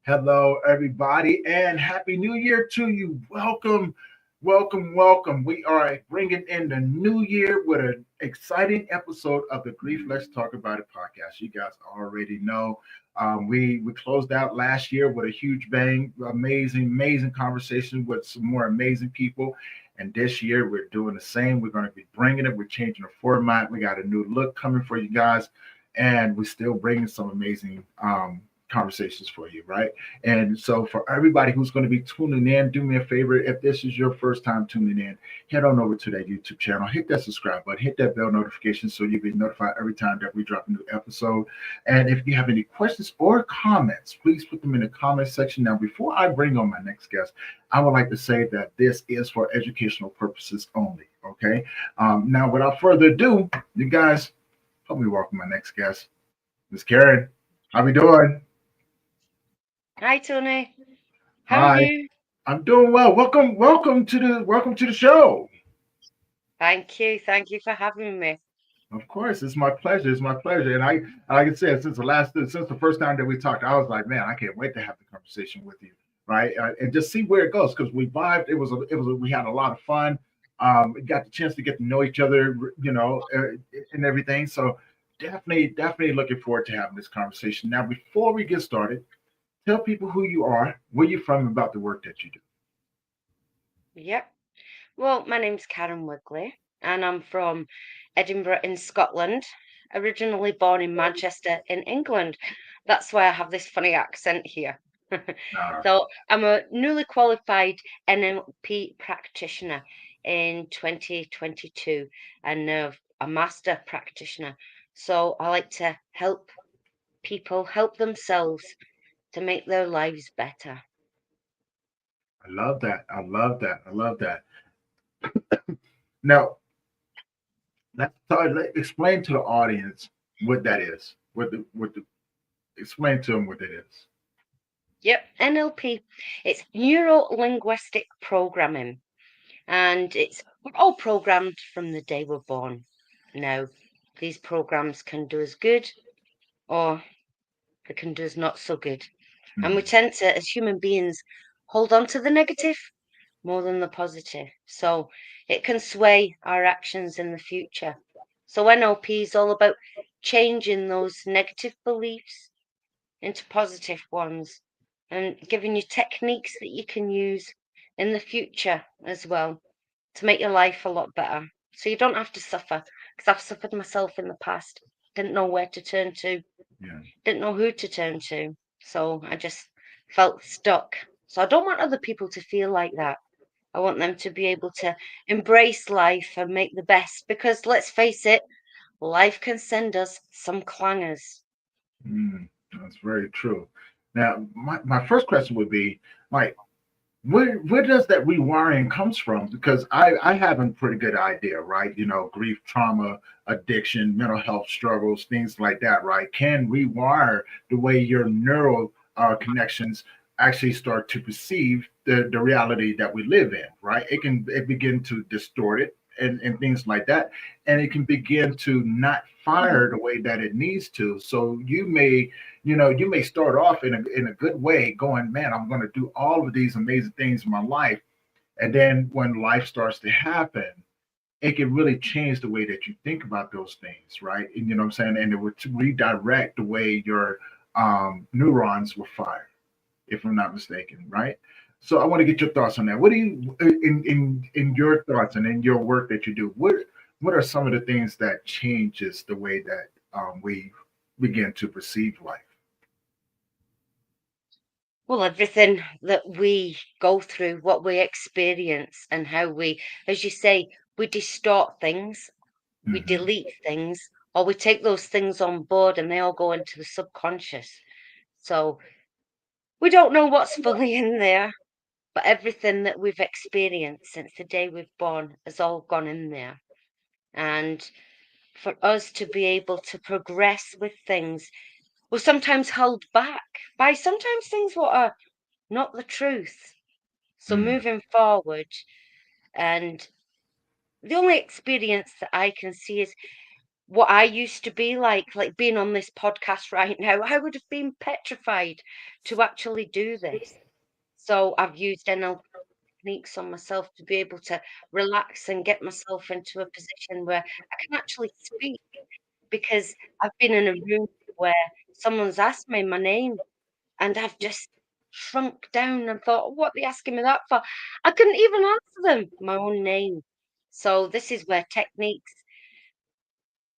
Hello, everybody, and Happy New Year to you. Welcome, welcome, welcome. We are bringing in the new year with an exciting episode of the Grief Let's Talk About It podcast. You guys already know we closed out last year with a huge bang, amazing conversation with some more amazing people. And this year we're doing the same. We're going to be bringing it. We're changing the format. We got a new look coming for you guys, and we're still bringing some amazing conversations for you, right? And so, for everybody who's going to be tuning in, do me a favor. If this is your first time tuning in, head on over to that YouTube channel, hit that subscribe button, hit that bell notification so you'll be notified every time that we drop a new episode. And if you have any questions or comments, please put them in the comment section. Now, before I bring on my next guest, I would like to say that this is for educational purposes only. Okay. Now, without further ado, you guys, help me welcome my next guest, Miss Karen. How we doing? Hi, Tony. How are Hi. you? I'm doing well. Welcome to the show. Thank you. Thank you for having me. Of course, it's my pleasure. It's my pleasure. And like I said, since the first time that we talked, I was like, man, I can't wait to have the conversation with you, right? And just see where it goes because we vibed. We had a lot of fun. We got the chance to get to know each other, and everything. So definitely looking forward to having this conversation. Now, before we get started, tell people who you are, where you're from, about the work that you do. Yep. Well, my name's Karen Wigley, and I'm from Edinburgh in Scotland, originally born in Manchester in England. That's why I have this funny accent here. Uh, So, I'm a newly qualified NLP practitioner in 2022 and a master practitioner. So, I like to help people help themselves to make their lives better. I love that. I love that. I love that. Now, explain to the audience what that is. Explain to them what it is. Yep, NLP. It's neuro linguistic programming, and we're all programmed from the day we're born. Now, these programs can do us good or they can do us not so good. And we Hmm. tend to, as human beings, hold on to the negative more than the positive. So it can sway our actions in the future. So NLP is all about changing those negative beliefs into positive ones and giving you techniques that you can use in the future as well to make your life a lot better. So you don't have to suffer because I've suffered myself in the past, didn't know where to turn to, Yeah. didn't know who to turn to. So I just felt stuck. So I don't want other people to feel like that. I want them to be able to embrace life and make the best because let's face it, life can send us some clangers. Mm, that's very true. Now, my first question would be, like, where does that rewiring comes from? Because I have a pretty good idea, right? Grief, trauma, addiction, mental health struggles, things like that, right? Can rewire the way your neural connections actually start to perceive the reality that we live in, right? It begin to distort it and things like that, and it can begin to not fire the way that it needs to. So you may start off in a good way, going, man, I'm going to do all of these amazing things in my life. And then when life starts to happen, it can really change the way that you think about those things, right? And you know what I'm saying? And it would redirect the way your neurons will fire, if I'm not mistaken, right? So I want to get your thoughts on that. What do you, in your thoughts and in your work that you do, what are some of the things that changes the way that we begin to perceive life? Well, everything that we go through, what we experience, and how we, as you say, we distort things, we Hmm. delete things, or we take those things on board and they all go into the subconscious. So we don't know what's fully in there, but everything that we've experienced since the day we've born has all gone in there. And for us to be able to progress with things, we're sometimes held back by sometimes things what are not the truth. So Mm. moving forward, and the only experience that I can see is what I used to be like being on this podcast right now, I would have been petrified to actually do this. So I've used NLP techniques on myself to be able to relax and get myself into a position where I can actually speak, because I've been in a room where someone's asked me my name and I've just shrunk down and thought, what are they asking me that for? I couldn't even answer them my own name. So this is where techniques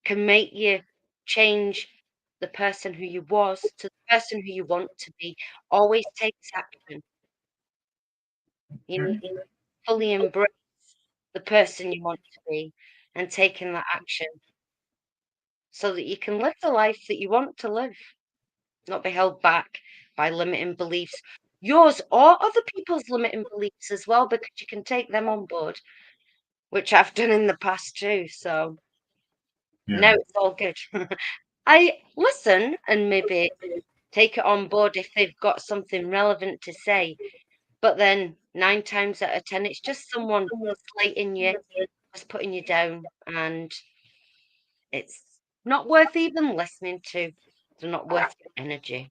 can make you change the person who you was to the person who you want to be. Always takes action. You need to fully embrace the person you want to be and taking that action so that you can live the life that you want to live, not be held back by limiting beliefs, yours or other people's limiting beliefs as well, because you can take them on board, which I've done in the past too. So now Yeah. it's all good. I listen and maybe take it on board if they've got something relevant to say. But then 9 times out of 10, it's just someone slating you, just putting you down, and it's not worth even listening to. They're not worth your energy.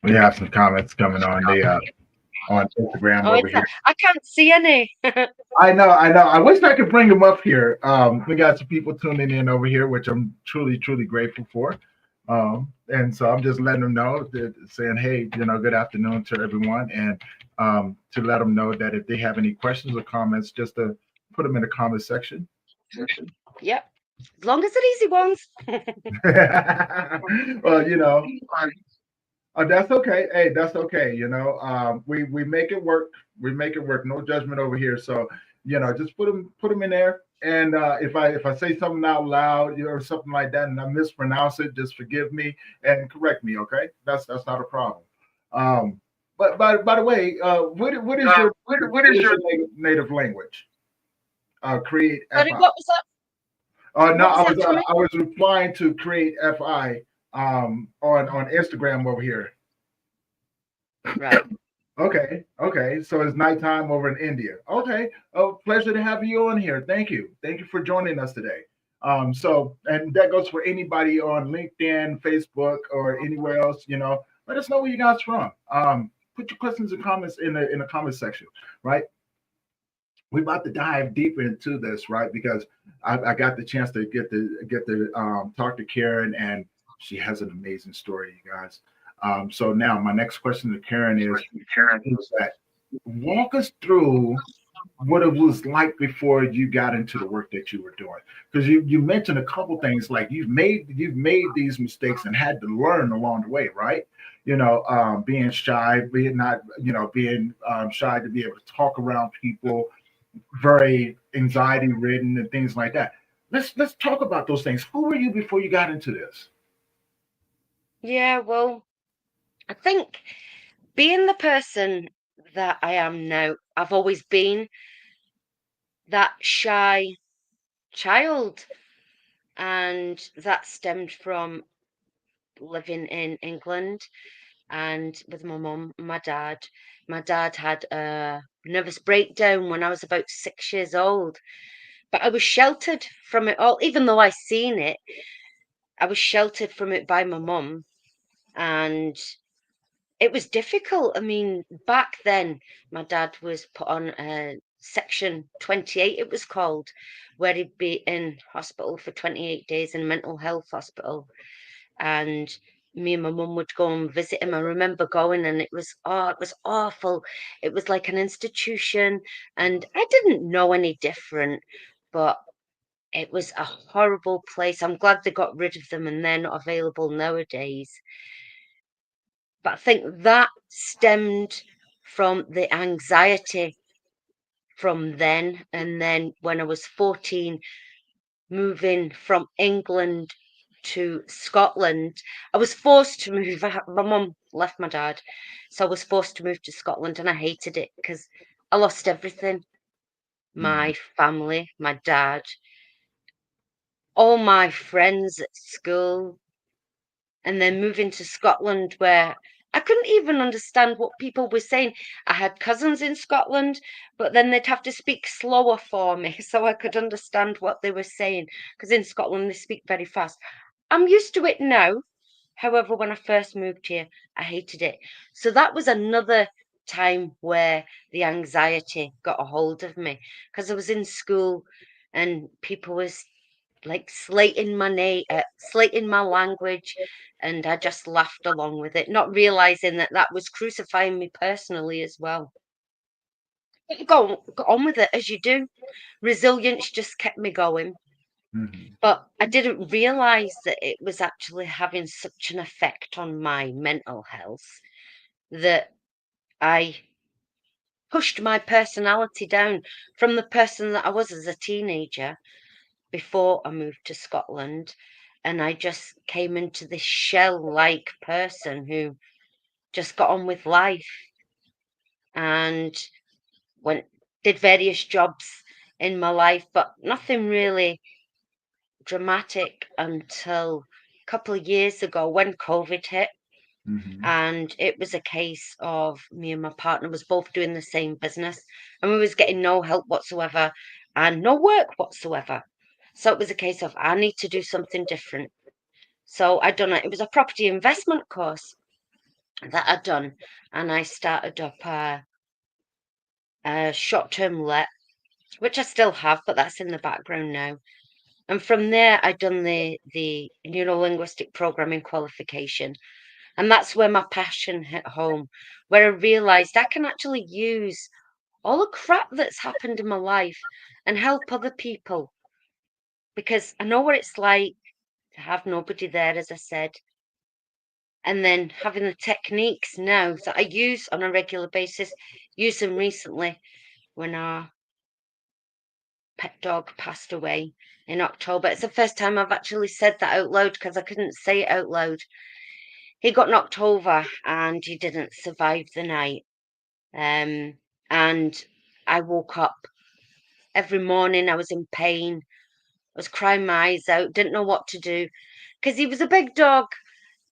We have some comments coming on Instagram Oh, over is that? here. I can't see any. I know, I know. I wish I could bring them up here. We got some people tuning in over here, which I'm truly, truly grateful for. And so I'm just letting them know that saying, hey, good afternoon to everyone, and to let them know that if they have any questions or comments, just to put them in the comment section. Yep. As long as they're easy ones. Well, that's okay. Hey, that's okay. We make it work. We make it work. No judgment over here. So just put them in there. And if I say something out loud, or something like that, and I mispronounce it, just forgive me and correct me. Okay, that's not a problem. Um, but by the way, what is your native language? Create Sorry, FI. what was that? No, What was I that, was Tommy? I was replying to create FI on Instagram over here. Right. Okay. So it's nighttime over in India. Okay. Oh, pleasure to have you on here. Thank you for joining us today. And that goes for anybody on LinkedIn, Facebook, or anywhere else. Let us know where you guys from. Put your questions and comments in the comment section, right? We're about to dive deeper into this, right? Because I got the chance to get to talk to Karen, and she has an amazing story, you guys. So now my next question to Karen is that walk us through what it was like before you got into the work that you were doing, because you mentioned a couple things, like you've made these mistakes and had to learn along the way, right? Being shy, being shy to be able to talk around people, very anxiety ridden and things like that. Let's talk about those things. Who were you before you got into this? Yeah, well, I think being the person that I am now, I've always been that shy child. And that stemmed from living in England and with my mum and my dad. My dad had a nervous breakdown when I was about 6 years old, but I was sheltered from it all. Even though I seen it, I was sheltered from it by my mum, and it was difficult. I mean, back then, my dad was put on a Section 28, it was called, where he'd be in hospital for 28 days in a mental health hospital. And me and my mum would go and visit him. I remember going, and it was awful. It was like an institution, and I didn't know any different, but it was a horrible place. I'm glad they got rid of them and they're not available nowadays. But I think that stemmed from the anxiety from then. And then when I was 14, moving from England to Scotland, I was forced to move. My mum left my dad, so I was forced to move to Scotland, and I hated it because I lost everything: Mhm. my family, my dad, all my friends at school, and then moving to Scotland where I couldn't even understand what people were saying. I had cousins in Scotland, but then they'd have to speak slower for me so I could understand what they were saying. Because in Scotland, they speak very fast. I'm used to it now. However, when I first moved here, I hated it. So that was another time where the anxiety got a hold of me because I was in school and people was like slating my language, and I just laughed along with it, not realizing that that was crucifying me personally as well. But go on with it as you do. Resilience just kept me going. Hmm. But I didn't realize that it was actually having such an effect on my mental health that I pushed my personality down from the person that I was as a teenager before I moved to Scotland. And I just came into this shell like person who just got on with life and went, did various jobs in my life, but nothing really dramatic until a couple of years ago when COVID hit. Hmm. And it was a case of me and my partner was both doing the same business, and we was getting no help whatsoever and no work whatsoever. So it was a case of I need to do something different. So I done it. It was a property investment course that I'd done, and I started up a short-term let, which I still have, but that's in the background now. And from there, I'd done the neuro-linguistic programming qualification, and that's where my passion hit home, where I realized I can actually use all the crap that's happened in my life and help other people because I know what it's like to have nobody there, as I said. And then having the techniques now that I use on a regular basis, use them recently when our pet dog passed away in October. It's the first time I've actually said that out loud because I couldn't say it out loud. He got knocked over and he didn't survive the night. Um, and I woke up every morning, I was in pain. I was crying my eyes out, didn't know what to do because he was a big dog,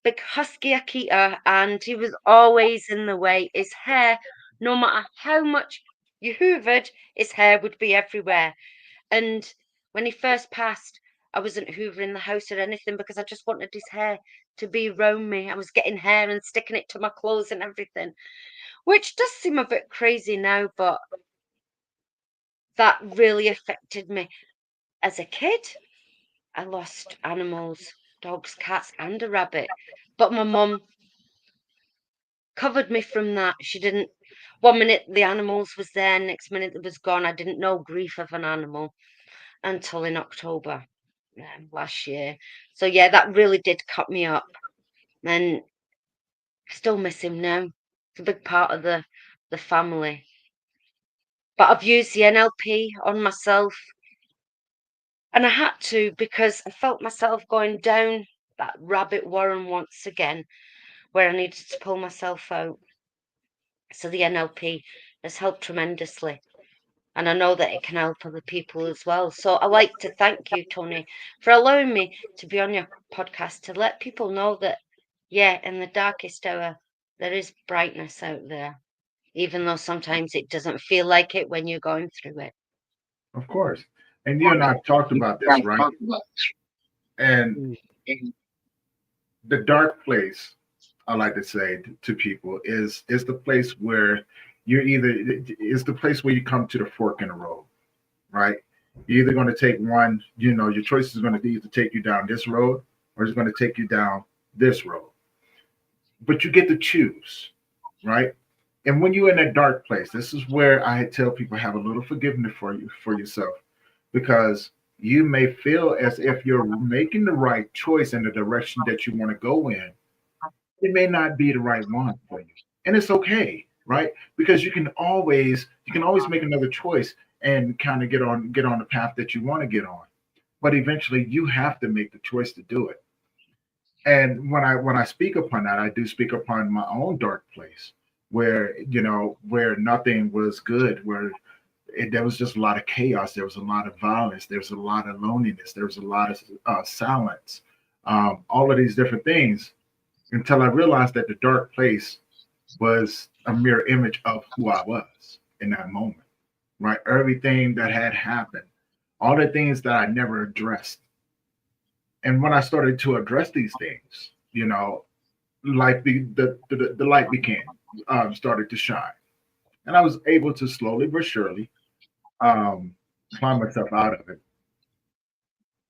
big husky Akita, and he was always in the way. His hair, no matter how much you hoovered, his hair would be everywhere. And when he first passed, I wasn't hoovering the house or anything because I just wanted his hair to be around me. I was getting hair and sticking it to my clothes and everything, which does seem a bit crazy now, but that really affected me. As a kid, I lost animals, dogs, cats, and a rabbit. But my mum covered me from that. She didn't. One minute the animals was there, next minute it was gone. I didn't know grief of an animal until in October last year. So yeah, that really did cut me up, and I still miss him now. It's a big part of the family. But I've used the NLP on myself, and I had to because I felt myself going down that rabbit warren once again, where I needed to pull myself out. So the NLP has helped tremendously. And I know that it can help other people as well. So I like to thank you, Tony, for allowing me to be on your podcast to let people know that, yeah, in the darkest hour, there is brightness out there, even though sometimes it doesn't feel like it when you're going through it. Of course. And you and I have talked about this, right? And the dark place, I like to say to people, is the place where you're either is the place where you come to the fork in the road, right? You're either going to take one, your choice is going to be either take you down this road or it's going to take you down this road. But you get to choose, right? And when you're in that dark place, this is where I tell people have a little forgiveness for yourself, because you may feel as if you're making the right choice in the direction that you want to go in. It may not be the right one for you, and it's okay, right? Because you can always make another choice and kind of get on the path that you want to get on. But eventually, you have to make the choice to do it. And when I speak upon that, I do speak upon my own dark place, where nothing was good, where there was just a lot of chaos, there was a lot of violence, there was a lot of loneliness, there was a lot of silence, all of these different things. until I realized that the dark place was a mirror image of who I was in that moment, right? Everything that had happened, all the things that I never addressed. And when I started to address these things, like the light became started to shine, and I was able to slowly but surely um, climb myself out of it.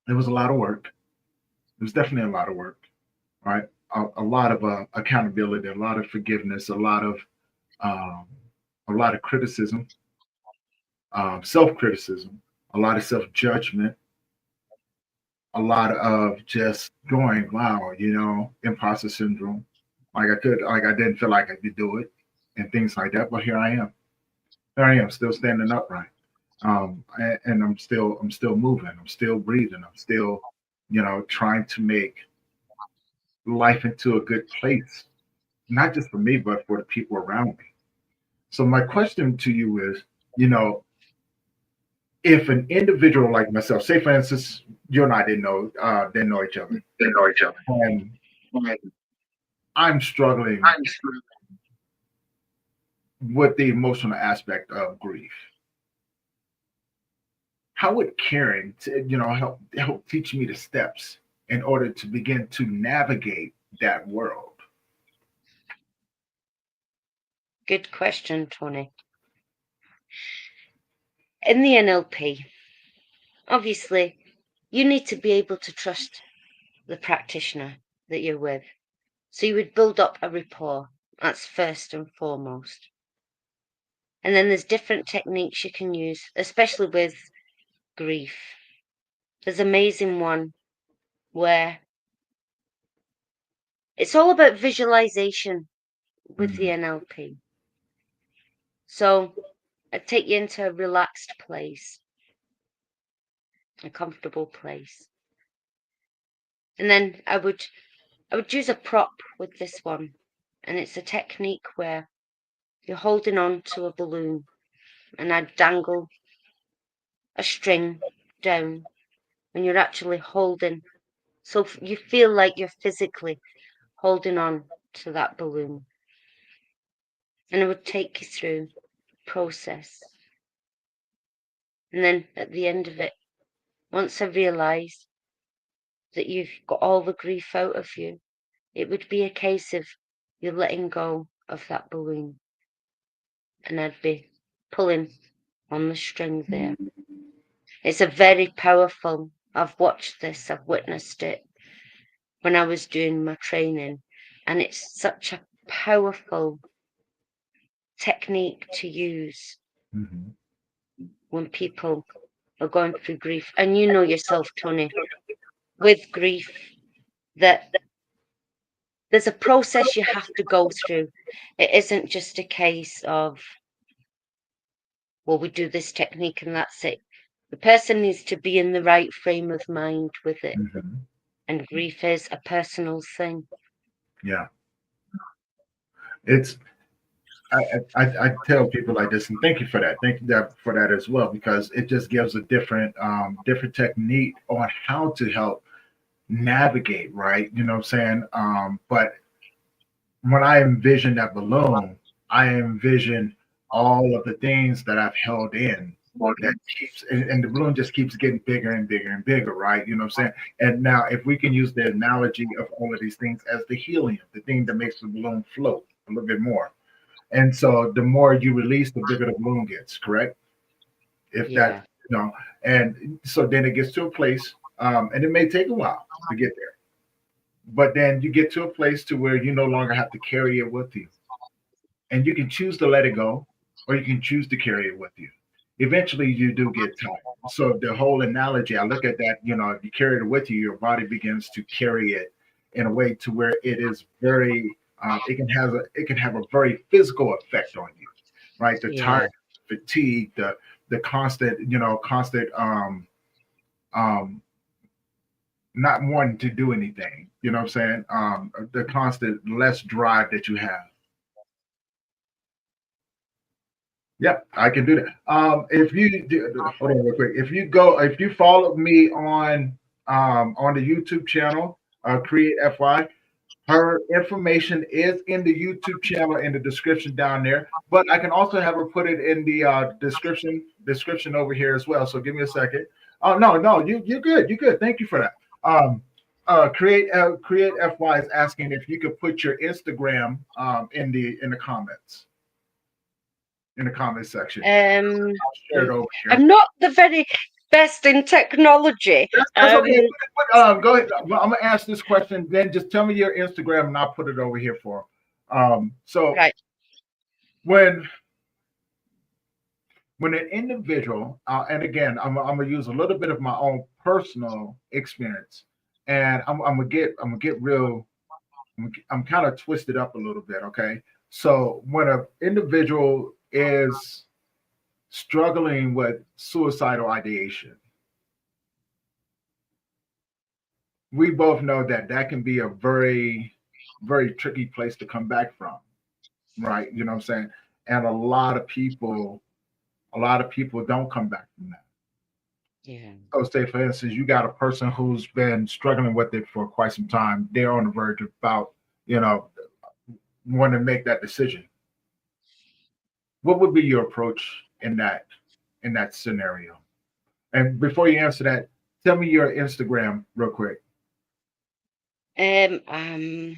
It was a lot of work. It was definitely a lot of work, right? A lot of accountability, a lot of forgiveness, um, a lot of criticism, self criticism, a lot of self judgment, a lot of just going, wow, imposter syndrome. Like I didn't feel like I could do it and things like that. But here I am. Here I am, still standing upright. And I'm still moving. I'm still breathing. I'm still, trying to make life into a good place, not just for me, but for the people around me. So my question to you is, you know, if an individual like myself, say for instance, you and I didn't know each other, They know each other. and Right. I'm struggling I'm sure. with the emotional aspect of grief. How would caring to, help teach me the steps in order to begin to navigate that world? Good question, Tony. In the NLP, obviously, you need to be able to trust the practitioner that you're with. So you would build up a rapport. That's first and foremost. And then there's different techniques you can use, especially with grief. There's an amazing one where it's all about visualization with the Mhm. NLP. So I take you into a relaxed place, a comfortable place. And then I would use a prop with this one. And it's a technique where you're holding on to a balloon and I'd dangle a string down and you're actually holding. So you feel like you're physically holding on to that balloon. And it would take you through process. And then at the end of it, once I realised that you've got all the grief out of you, it would be a case of you letting go of that balloon. And I'd be pulling on the string there. It's a very powerful, I've watched this, I've witnessed it when I was doing my training. And it's such a powerful technique to use Mhm. when people are going through grief. And you know yourself, Tony, with grief, that there's a process you have to go through. It isn't just a case of, well, we do this technique and that's it. The person needs to be in the right frame of mind with it. Mhm. And grief is a personal thing. Yeah, it's I tell people like this, and thank you for that. Thank you for that as well, because it just gives a different technique on how to help navigate, right? You know what I'm saying? But when I envision that balloon, I envision all of the things that I've held in that keeps, and the balloon just keeps getting bigger and bigger and bigger, right? You know what I'm saying? And now, if we can use the analogy of all of these things as the helium, the thing that makes the balloon float a little bit more. And so the more you release, the bigger the balloon gets, correct? If that, Yeah. and so then it gets to a place, and it may take a while to get there, but then you get to a place to where you no longer have to carry it with you, and you can choose to let it go, or you can choose to carry it with you. Eventually, you do get tired. So the whole analogy, I look at that, if you carry it with you, your body begins to carry it in a way to where it is very, it can have a very physical effect on you, right? The Yeah. tired, fatigue, the constant, constant, um, not wanting to do anything. You know what I'm saying? The constant less drive that you have. Yep, I can do that. If you hold on real quick, if you follow me on the YouTube channel, Create FY, Her information is in the YouTube channel in the description down there, but I can also have her put it in the description over here as well. So give me a second. Oh no, no, you're good. You're good. Thank you for that. Um, create FY is asking if you could put your Instagram in the comments in the comment section. Um, Share it over here. I'm not the very best in technology. That's okay. Go ahead. Well, I'm gonna ask this question. Then just tell me your Instagram, and I'll put it over here for. So Right. when an individual, and again, I'm gonna use a little bit of my own personal experience, and I'm gonna get real. I'm kind of twisted up a little bit. Okay, so when an individual is struggling with suicidal ideation, we both know that that can be a very tricky place to come back from, right? You know what I'm saying? And a lot of people don't come back from that. Yeah. So say for instance, you got a person who's been struggling with it for quite some time. They're on the verge of about, you know, wanting to make that decision. What would be your approach in that scenario? And before you answer that, tell me your Instagram real quick. Um, um,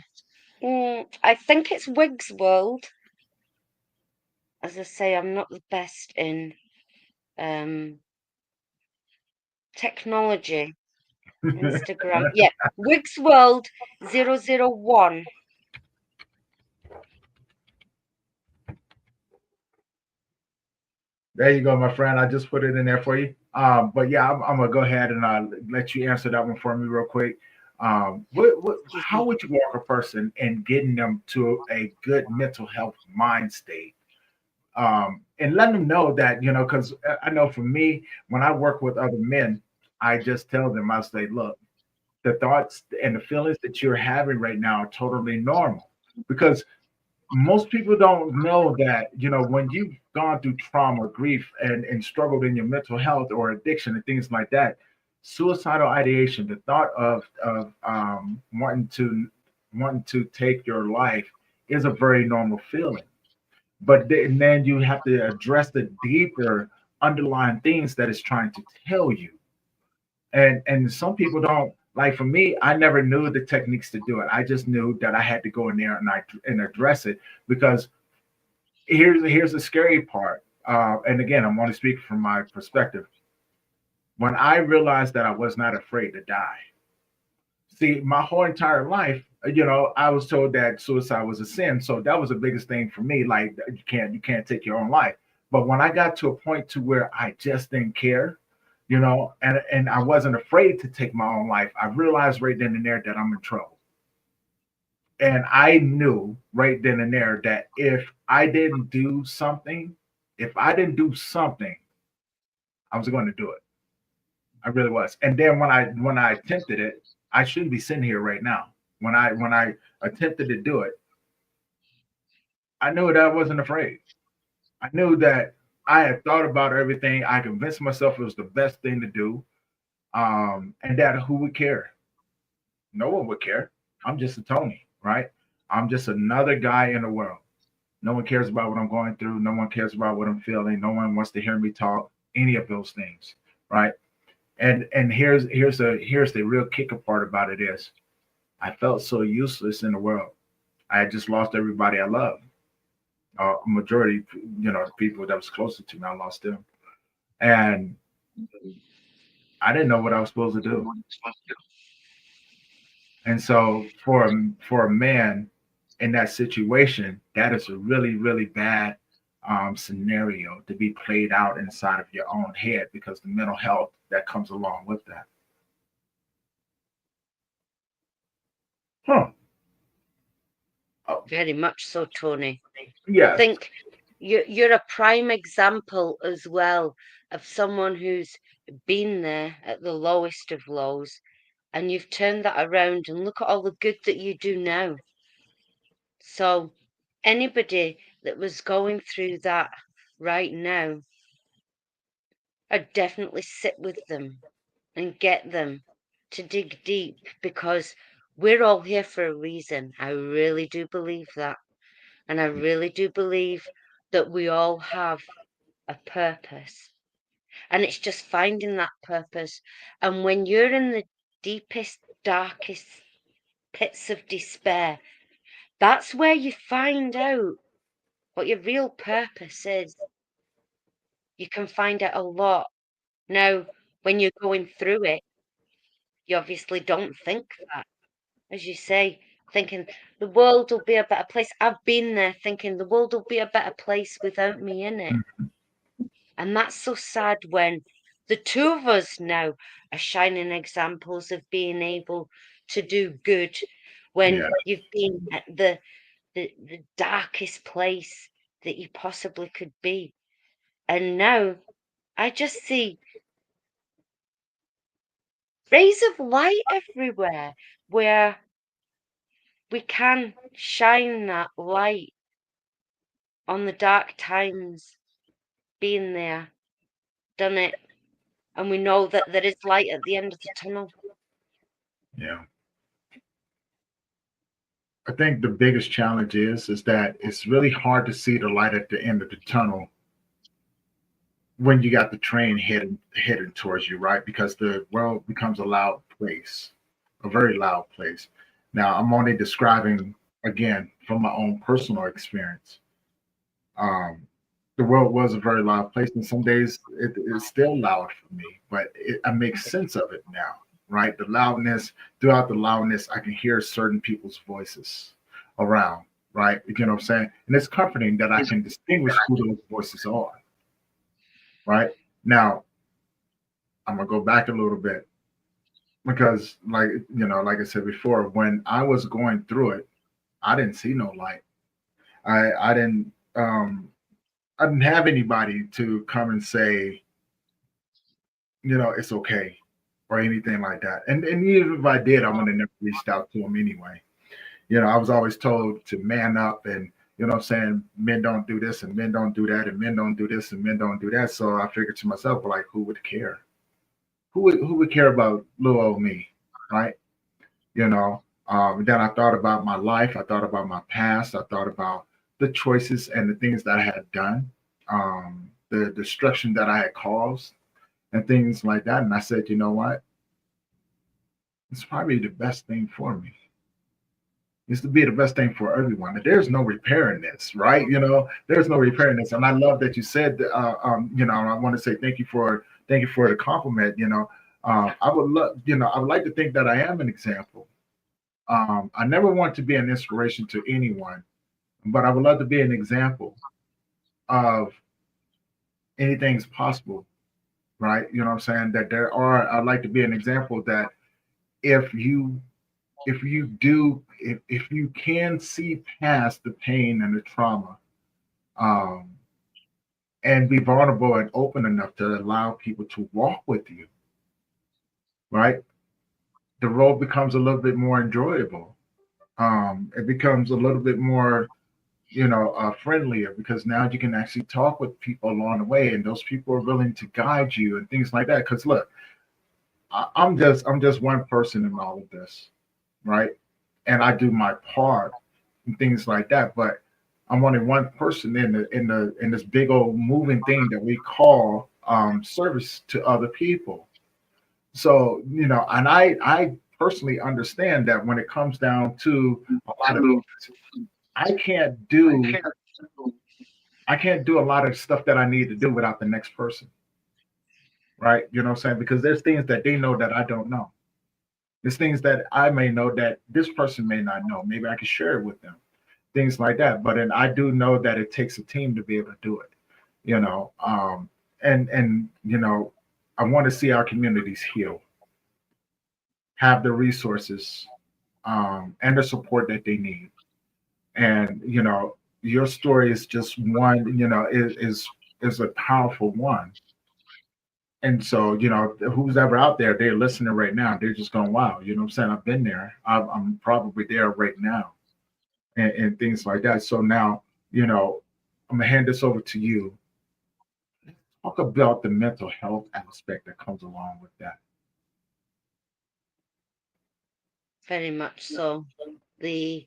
I think it's Wig's World. As I say, I'm not the best in um technology. Instagram. Yeah, Wig's World 001. There you go, my friend. I just put it in there for you. But yeah, I'm gonna go ahead and let you answer that one for me real quick. How would you walk a person in getting them to a good mental health mind state? And letting them know that, you know, because I know for me, when I work with other men, I just tell them, I say, look, the thoughts and the feelings that you're having right now are totally normal because most people don't know that, you know, when you've gone through trauma, grief, and struggled in your mental health or addiction and things like that, suicidal ideation, the thought of wanting to take your life is a very normal feeling. But then you have to address the deeper underlying things that it's trying to tell you. And some people don't, like for me, I never knew the techniques to do it. I just knew that I had to go in there and address it because here's the scary part. And again, I'm only speaking from my perspective. When I realized that I was not afraid to die, see, my whole entire life, you know, I was told that suicide was a sin, so that was the biggest thing for me. Like you can't take your own life. But when I got to a point to where I just didn't care, you know, and I wasn't afraid to take my own life, I realized right then and there that I'm in trouble. And I knew right then and there that if I didn't do something, I was going to do it. I really was. And then when I attempted it, I shouldn't be sitting here right now. When I attempted to do it, I knew that I wasn't afraid. I knew that I had thought about everything. I convinced myself it was the best thing to do, and that who would care? No one would care. I'm just a Tony, right? I'm just another guy in the world. No one cares about what I'm going through. No one cares about what I'm feeling. No one wants to hear me talk. Any of those things, right? And here's the real kicker part about it is I felt so useless in the world. I had just lost everybody I loved. Majority, you know, the people that was closer to me, I lost them, and I didn't know what I was supposed to do. And so for a man in that situation, that is a really bad scenario to be played out inside of your own head because the mental health that comes along with that. Huh. Oh, Very much so, Tony. I yes. think you're a prime example as well of someone who's been there at the lowest of lows, and you've turned that around, and look at all the good that you do now. So anybody that was going through that right now, I'd definitely sit with them and get them to dig deep, because we're all here for a reason. I really do believe that. And I really do believe that we all have a purpose. And it's just finding that purpose. And when you're in the deepest, darkest pits of despair, that's where you find out what your real purpose is. You can find out a lot. Now, when you're going through it, you obviously don't think that. As you say, thinking the world will be a better place. I've been there thinking the world will be a better place without me in it. And that's so sad when the two of us now are shining examples of being able to do good when Yeah, you've been at the darkest place that you possibly could be. And now I just see rays of light everywhere where we can shine that light on the dark times, being there, done it, and we know that there is light at the end of the tunnel. yeah. I think the biggest challenge is that it's really hard to see the light at the end of the tunnel when you got the train heading towards you, right? Because the world becomes a loud place, a very loud place. Now, I'm only describing again from my own personal experience. Um, the world was a very loud place, and some days it is still loud for me, but I make sense of it now, right? The loudness, throughout the loudness, I can hear certain people's voices around, right? You know what I'm saying? And it's comforting that I can distinguish who those voices are, right? Now, I'm gonna go back a little bit because, like I said before, when I was going through it, I didn't see no light. I didn't I didn't have anybody to come and say, it's okay or anything like that. And even if I did, I would have never reached out to them anyway. I was always told to man up and what I'm saying, men don't do this and men don't do that and men don't do this and men don't do that. So I figured to myself, like, who would care? Who would care about little old me, right? Then I thought about my life. I thought about my past. I thought about the choices and the things that I had done, the destruction that I had caused, and things like that. And I said, you know what? It's probably the best thing for me. It's to be the best thing for everyone. There's no repairing this, right? There's no repairing this. And I love that you said that. I want to say thank you for the compliment. I would love, I would like to think that I am an example. I never want to be an inspiration to anyone, but I would love to be an example of anything's possible, right? You know what I'm saying? That I'd like to be an example that if you if you can see past the pain and the trauma, um, and be vulnerable and open enough to allow people to walk with you, right? The road becomes a little bit more enjoyable. It becomes a little bit more friendlier because now you can actually talk with people along the way, and those people are willing to guide you and things like that. Because look, I'm just one person in all of this, right? And I do my part and things like that, but I'm only one person in this big old moving thing that we call service to other people. So and I personally understand that when it comes down to a lot of things, I can't do I can't do a lot of stuff that I need to do without the next person, right? You know what I'm saying? Because there's things that they know that I don't know. There's things that I may know that this person may not know. Maybe I can share it with them, things like that. But then I do know that it takes a team to be able to do it, you know. And I want to see our communities heal, have the resources and the support that they need. And your story is just one, is a powerful one. And so, who's ever out there, they're listening right now. They're just going, wow, you know what I'm saying? I've been there. I'm probably there right now and things like that. So now, I'm going to hand this over to you. Talk about the mental health aspect that comes along with that. very much so. The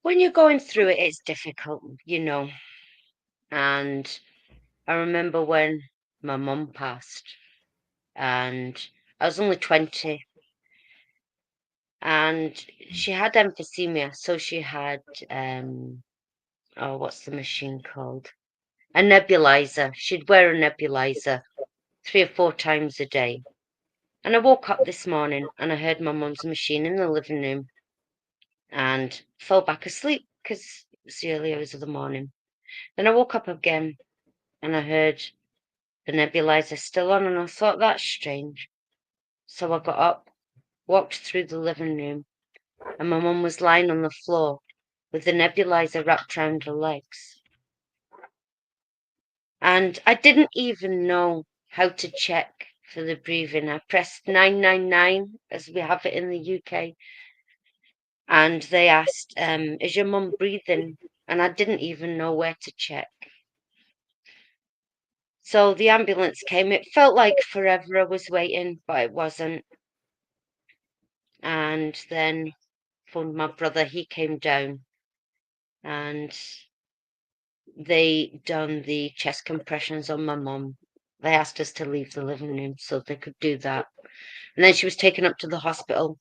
When you're going through it, it's difficult, you know. And I remember when my mum passed, and I was only 20, and she had emphysema, so she had oh, what's the machine called? A nebulizer. She'd wear a nebulizer 3 or 4 times a day. And I woke up this morning and I heard my mum's machine in the living room and fell back asleep because it was the early hours of the morning. Then I woke up again and I heard the nebulizer still on, and I thought that's strange. So I got up, walked through the living room, and my mum was lying on the floor with the nebulizer wrapped round her legs. And I didn't even know how to check for the breathing. I pressed 999 as we have it in the UK, and they asked, is your mum breathing? And I didn't even know where to check. So the ambulance came. It felt like forever I was waiting, but it wasn't. And then phoned my brother. He came down and they done the chest compressions on my mum. They asked us to leave the living room so they could do that. And then she was taken up to the hospital.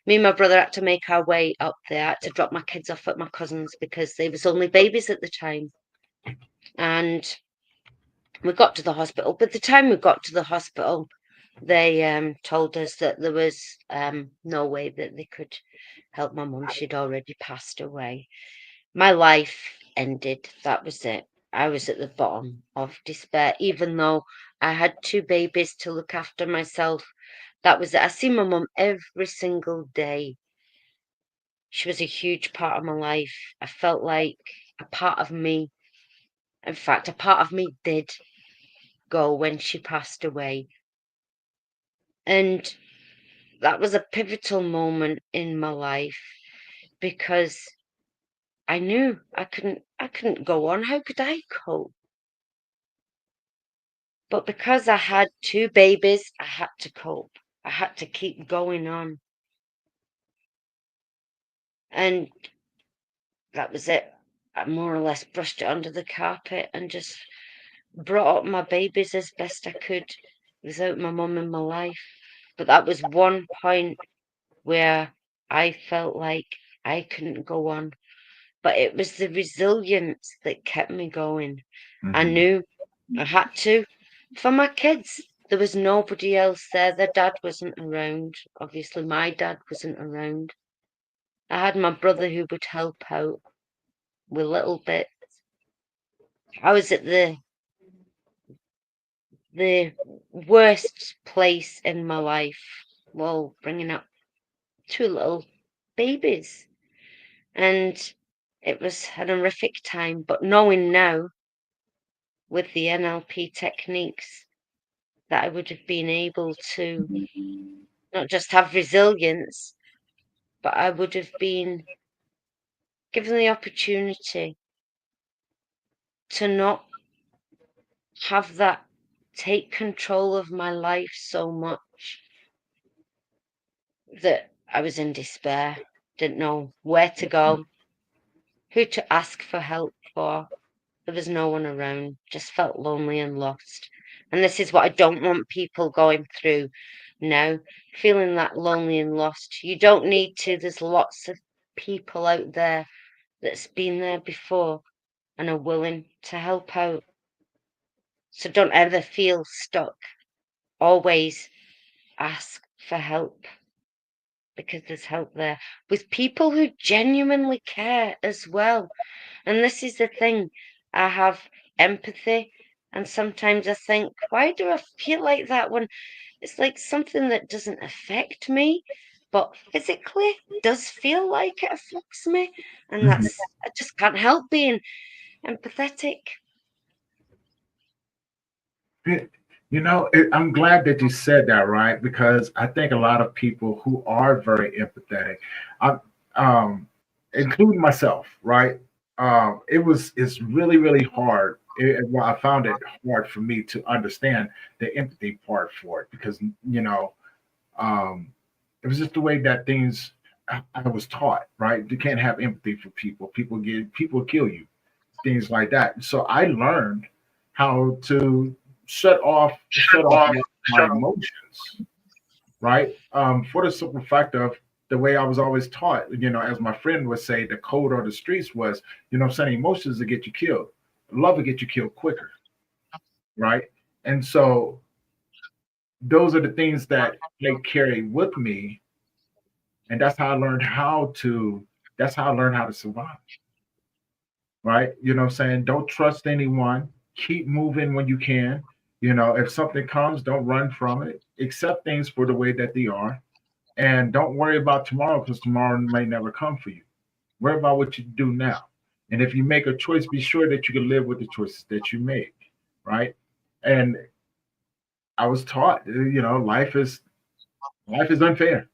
Me and my brother had to make our way up there. I had to drop my kids off at my cousin's because they was only babies at the time. And we got to the hospital. By the time we got to the hospital, they told us that there was no way that they could help my mum. She'd already passed away. My life ended. That was it. I was at the bottom of despair, even though I had 2 babies to look after myself. That was it. I see my mum every single day. She was a huge part of my life. I felt like a part of me, in fact, a part of me did go when she passed away. And that was a pivotal moment in my life because I knew I couldn't go on. How could I cope? But because I had 2 babies, I had to cope. I had to keep going on. And that was it. I more or less brushed it under the carpet and just brought up my babies as best I could without my mum in my life. But that was one point where I felt like I couldn't go on. But it was the resilience that kept me going. I Mhm. knew I had to. For my kids, there was nobody else there. Their dad wasn't around. Obviously, my dad wasn't around. I had my brother who would help out with little bits. I was at the worst place in my life while bringing up 2 little babies. And it was an horrific time. But knowing now with the NLP techniques that I would have been able to not just have resilience, but I would have been given the opportunity to not have that take control of my life so much that I was in despair, didn't know where to go, who to ask for help for. There was no one around, just felt lonely and lost. And this is what I don't want people going through now, feeling that lonely and lost. You don't need to, there's lots of people out there that's been there before and are willing to help out. So don't ever feel stuck. Always ask for help because there's help there with people who genuinely care as well. And this is the thing, I have empathy, and sometimes I think, why do I feel like that when it's like something that doesn't affect me, but physically does feel like it affects me? And Mhm. that's, I just can't help being empathetic. It- I'm glad that you said that, right? Because I think a lot of people who are very empathetic, I, um, including myself, right? It's really, really hard. Well, I found it hard for me to understand the empathy part for it because, Um, it was just the way that things I was taught, right? You can't have empathy for people. People kill you, things like that. So I learned how to shut off my emotions, right? For the simple fact of the way I was always taught, as my friend would say, the code on the streets was, saying emotions will get you killed. Love will get you killed quicker, right? And so those are the things that they carry with me, and that's how I learned how to survive, right? Saying don't trust anyone, keep moving when you can. If something comes, don't run from it. Accept things for the way that they are, and don't worry about tomorrow because tomorrow may never come for you. Worry about what you do now. And if you make a choice, be sure that you can live with the choices that you make, right? And I was taught, life is unfair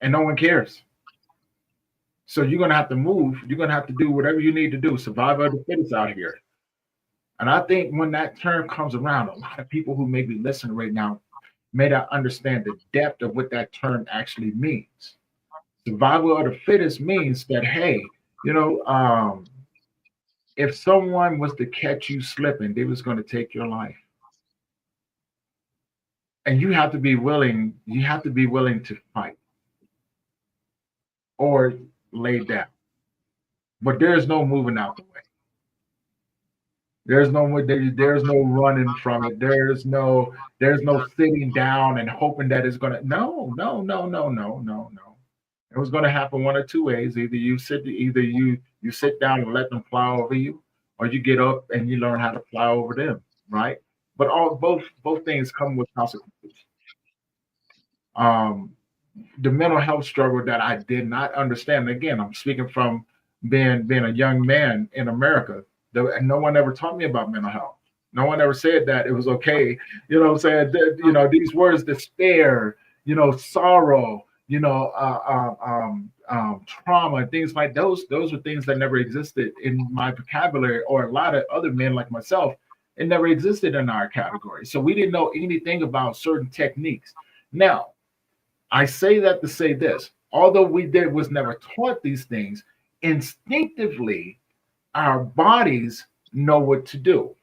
and no one cares. So you're gonna have to move. You're gonna have to do whatever you need to do. Survival of the fittest out here. And I think when that term comes around, a lot of people who may be listening right now may not understand the depth of what that term actually means. Survival of the fittest means that, hey, you know, um, if someone was to catch you slipping, they was going to take your life, and you have to be willing. You have to be willing to fight or lay down. But there's no moving out the way. There's no running from it. There's no sitting down and hoping that it's gonna. No, no, no, no, no, no, no. It was gonna happen one or two ways. Either you sit down and let them fly over you, or you get up and you learn how to fly over them, right? But both things come with consequences. Um, the mental health struggle that I did not understand. Again, I'm speaking from being a young man in America. No one ever taught me about mental health. No one ever said that it was okay. What I'm saying, these words, despair, sorrow, trauma, things like those. Those are things that never existed in my vocabulary, or a lot of other men like myself. It never existed in our category. So we didn't know anything about certain techniques. Now, I say that to say this. Although was never taught these things, instinctively our bodies know what to do.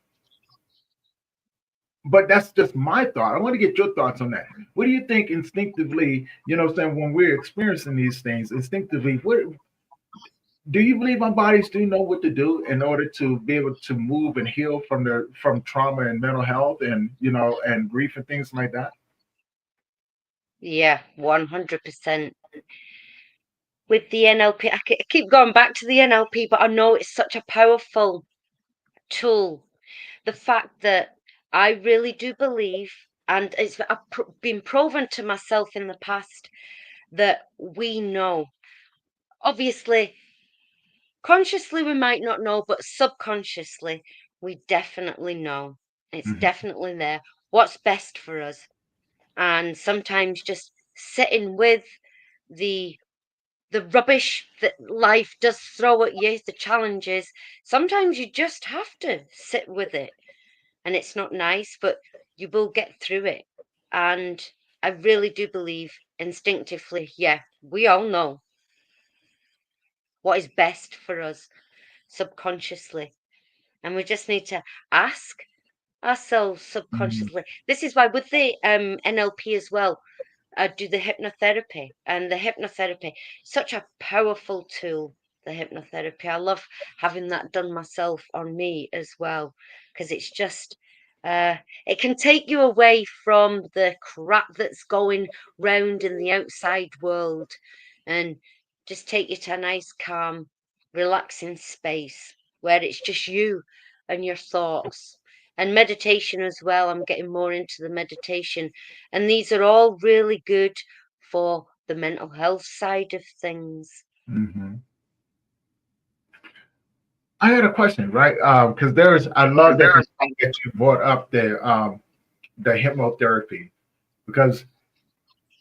But that's just my thought. I want to get your thoughts on that. What do you think instinctively, saying when we're experiencing these things, instinctively, do you believe our bodies do know what to do in order to be able to move and heal from trauma and mental health and grief and things like that? Yeah, 100%. With the NLP, I keep going back to the NLP, but I know it's such a powerful tool. The fact that I really do believe, and been proven to myself in the past, that we know. Obviously, consciously we might not know, but subconsciously we definitely know. It's Mhm. definitely there. What's best for us. And sometimes just sitting with the the rubbish that life does throw at you, the challenges, sometimes you just have to sit with it. And it's not nice, but you will get through it. And I really do believe instinctively, yeah, we all know what is best for us subconsciously. And we just need to ask ourselves Mhm. subconsciously. This is why with the NLP as well, do the hypnotherapy, and the hypnotherapy, such a powerful tool. The hypnotherapy, I love having that done myself on me as well, because it's just uh, it can take you away from the crap that's going round in the outside world, and just take you to a nice, calm, relaxing space where it's just you and your thoughts. And meditation as well. I'm getting more into the meditation, and these are all really good for the mental health side of things. Mhm. I had a question, right? Because I love Because that there's that you brought up the hypnotherapy, because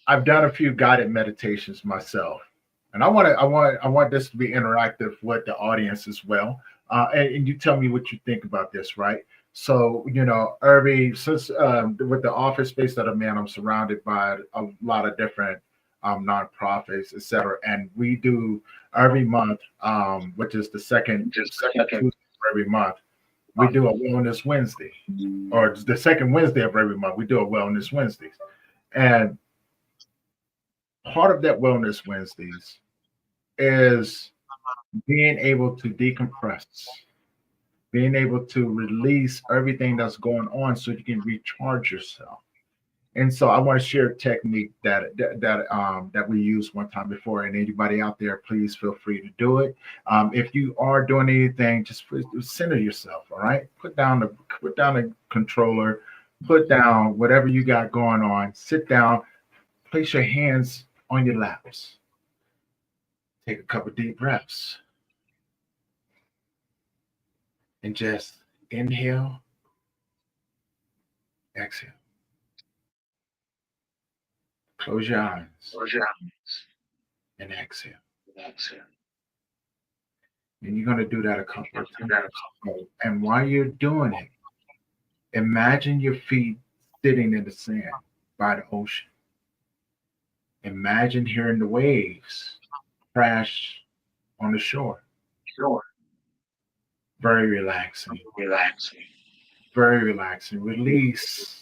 I've done a few guided meditations myself, and I want this to be interactive with the audience as well. And you tell me what you think about this, right? So, every since with the office space that I'm in, I'm surrounded by a lot of different nonprofits, et cetera. And we do every month, which is the second Tuesday of every month, we do a Wellness Wednesday, or the second Wednesday of every month, we do a Wellness Wednesdays. And part of that Wellness Wednesdays is being able to decompress, being able to release everything that's going on so you can recharge yourself. And so I want to share a technique that we used one time before. And anybody out there, please feel free to do it. If you are doing anything, just center yourself. All right, put down the controller, put down whatever you got going on. Sit down, place your hands on your laps. Take a couple deep breaths and just inhale, exhale. Close your eyes and exhale. And you're going to do that a couple of times. And while you're doing it, imagine your feet sitting in the sand by the ocean. Imagine hearing the waves crash on the shore. Very relaxing. Very relaxing. Release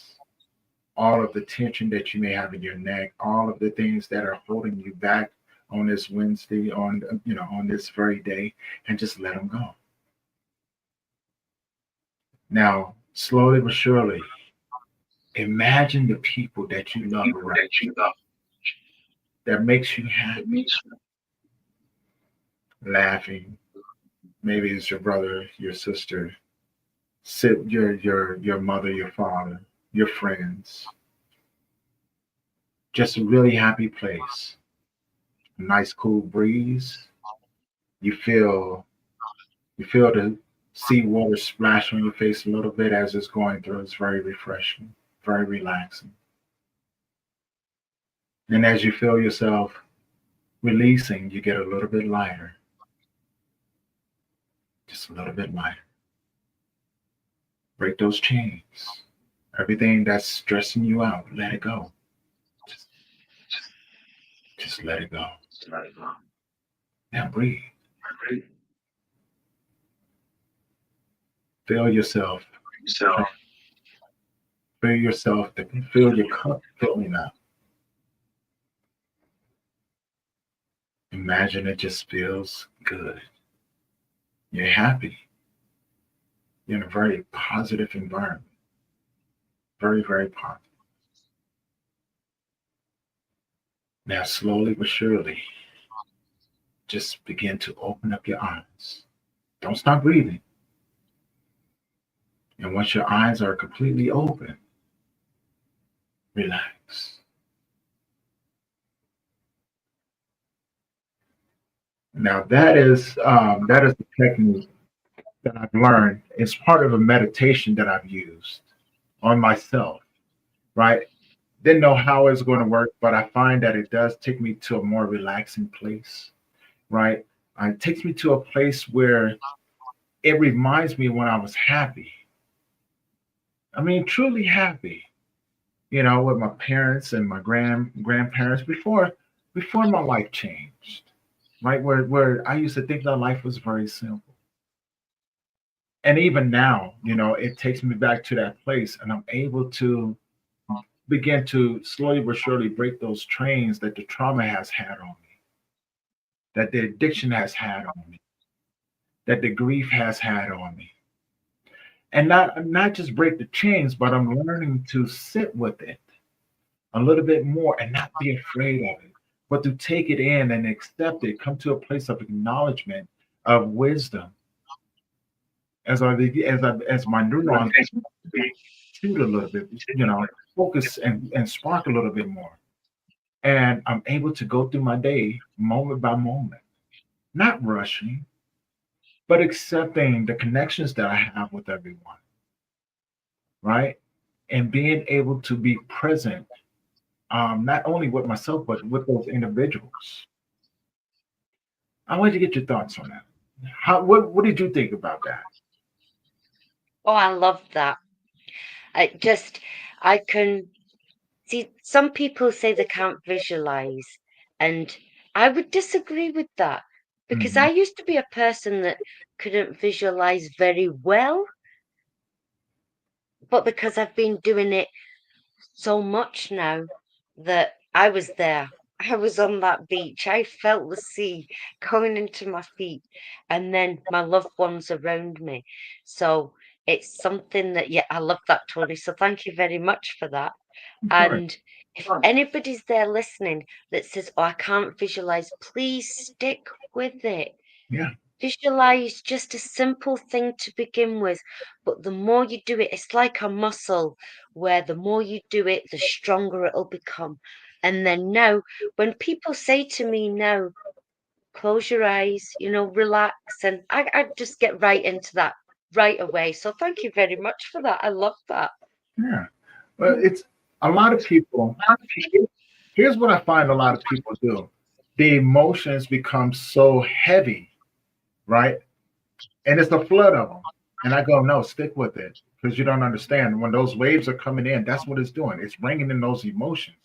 all of the tension that you may have in your neck, all of the things that are holding you back on this Wednesday, on this very day, and just let them go. Now, slowly but surely, imagine the people that you love around that makes you happy, laughing. Maybe it's your brother, your sister, your mother, your father, your friends. Just a really happy place. A nice cool breeze. You feel you feel the sea water splash on your face a little bit as it's going through. It's very refreshing, very relaxing. And as you feel yourself releasing, you get a little bit lighter, just a little bit lighter. Break those chains. Everything that's stressing you out, let it go. Just, just let it go. Now breathe. Feel yourself. Feel yourself. Feel your cup filling up. Imagine it just feels good. You're happy. You're in a very positive environment. Very, very positive. Now, slowly but surely, just begin to open up your eyes. Don't stop breathing. And once your eyes are completely open, relax. Now, that is the technique that I've learned. It's part of a meditation that I've used on myself, right? Didn't know how it's going to work, but I find that it does take me to a more relaxing place, right? It takes me to a place where it reminds me when I was happy. I mean, truly happy, with my parents and my grandparents before my life changed, right? Where I used to think that life was very simple. And even now, it takes me back to that place and I'm able to begin to slowly but surely break those trains that the trauma has had on me, that the addiction has had on me, that the grief has had on me. And not just break the chains, but I'm learning to sit with it a little bit more and not be afraid of it, but to take it in and accept it, come to a place of acknowledgement, of wisdom, as my neurons shoot a little bit, focus and spark a little bit more. And I'm able to go through my day moment by moment, not rushing, but accepting the connections that I have with everyone, right? And being able to be present, not only with myself, but with those individuals. I wanted to get your thoughts on that. What did you think about that? Oh, I love that. I just, I can see some people say they can't visualize, and I would disagree with that because I Mhm. used to be a person that couldn't visualize very well, but because I've been doing it so much now that I was there. I was on that beach. I felt the sea going into my feet and then my loved ones around me. So it's something that, yeah, I love that, Tony. So thank you very much for that. Sure. And if anybody's there listening that says, oh, I can't visualize, please stick with it. Yeah. Visualize just a simple thing to begin with, but the more you do it, it's like a muscle where the more you do it, the stronger it'll become. And then now, when people say to me now, close your eyes, relax, and I just get right into that right away. So thank you very much for that. I love that. Yeah. Well, it's a lot of people. Here's what I find a lot of people do. The emotions become so heavy, right? And it's a flood of them. And I go, no, stick with it because you don't understand. When those waves are coming in, that's what it's doing. It's bringing in those emotions.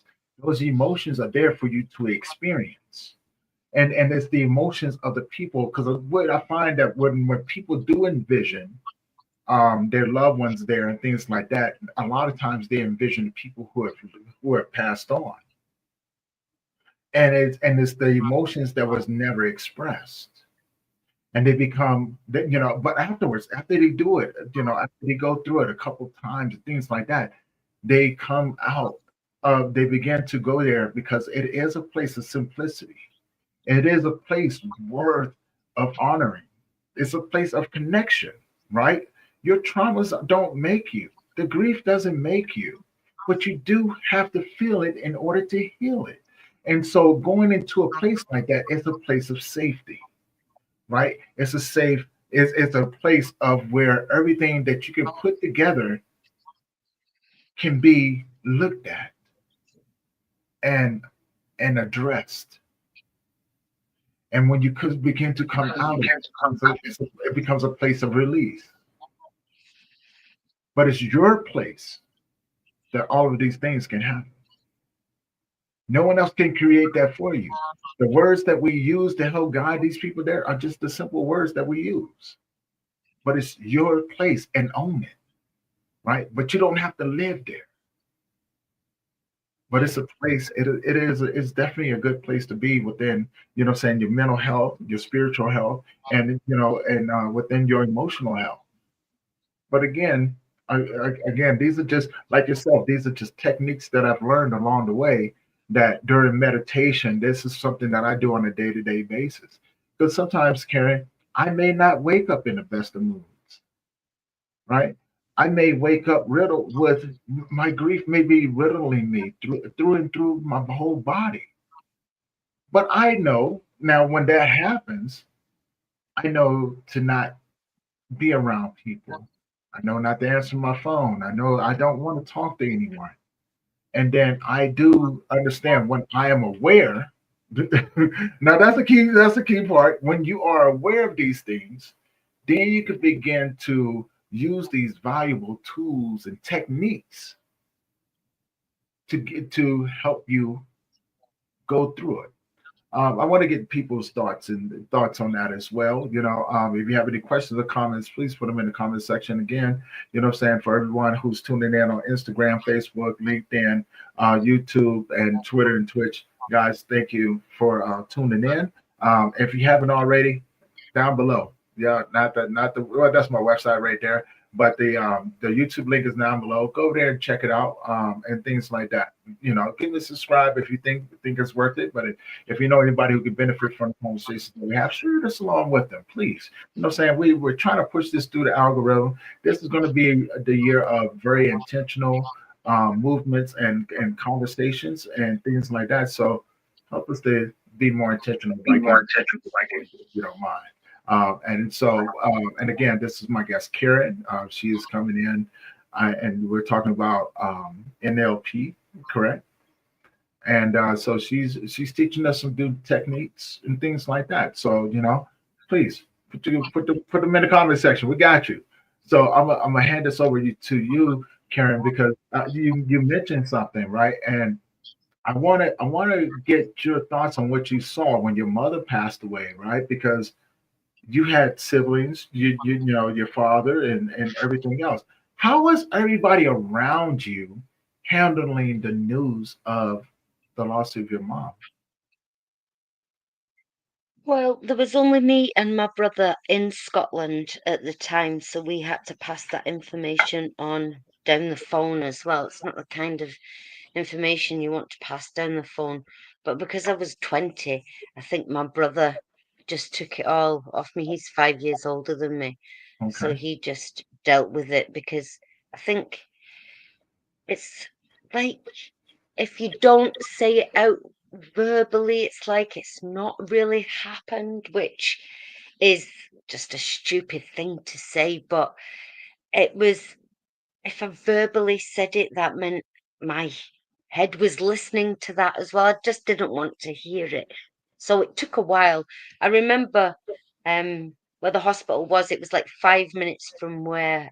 Those emotions are there for you to experience. And it's the emotions of the people because what I find that when people do envision their loved ones there and things like that, a lot of times they envision people who have passed on, and it's the emotions that was never expressed, and they become but afterwards, after they do it, after they go through it a couple times and things like that, they come out. They begin to go there because it is a place of simplicity. It is a place worth of honoring. It's a place of connection, right? Your traumas don't make you. The grief doesn't make you, but you do have to feel it in order to heal it. And so going into a place like that is a place of safety, right? It's a place of where everything that you can put together can be looked at and addressed. And when you could begin to come out of it, it becomes a place of release. But it's your place that all of these things can happen. No one else can create that for you. The words that we use to help guide these people there are just the simple words that we use. But it's your place and own it, right? But you don't have to live there. But it's a place, it's definitely a good place to be within, saying your mental health, your spiritual health, and, within your emotional health. But again, again, these are just like yourself. These are just techniques that I've learned along the way. That during meditation, this is something that I do on a day-to-day basis. Because sometimes, Karen, I may not wake up in the best of moods, right? I may wake up riddled with my grief, may be riddling me through and through my whole body. But I know now when that happens, I know to not be around people. I know not to answer my phone. I know I don't want to talk to anyone. And then I do understand when I am aware. Now that's the key part. When you are aware of these things, then you can begin to use these valuable tools and techniques to help you go through it. I want to get people's thoughts on that as well. If you have any questions or comments, please put them in the comment section. Again, what I'm saying, for everyone who's tuning in on Instagram, Facebook, LinkedIn, YouTube, and Twitter and Twitch, guys, thank you for tuning in. If you haven't already, down below, yeah, not the well, that's my website right there. But the YouTube link is down below. Go there and check it out, and things like that. Give me a subscribe if you think it's worth it. But if you know anybody who could benefit from the conversation that we have, share this along with them, please. What I'm saying, we're trying to push this through the algorithm. This is going to be the year of very intentional movements and conversations and things like that. So help us to be more intentional, like if you don't mind. And again, this is my guest, Karen. She is coming in, and we're talking about NLP, correct? And so she's teaching us some new techniques and things like that. So please put them in the comment section. We got you. So I'm gonna hand this over to you, Karen, because you mentioned something, right? And I want to get your thoughts on what you saw when your mother passed away, right? Because you had siblings, you know your father and everything else. How was everybody around you handling the news of the loss of your mom? Well, there was only me and my brother in Scotland at the time, so we had to pass that information on down the phone as well. It's not the kind of information you want to pass down the phone. But because I was 20, I think my brother just took it all off me. He's 5 years older than me. So Okay. he just dealt with it because I think it's like if you don't say it out verbally, it's like it's not really happened, which is just a stupid thing to say. But it was, if I verbally said it, that meant my head was listening to that as well. I just didn't want to hear it. So it took a while. I remember where the hospital was, it was like 5 minutes from where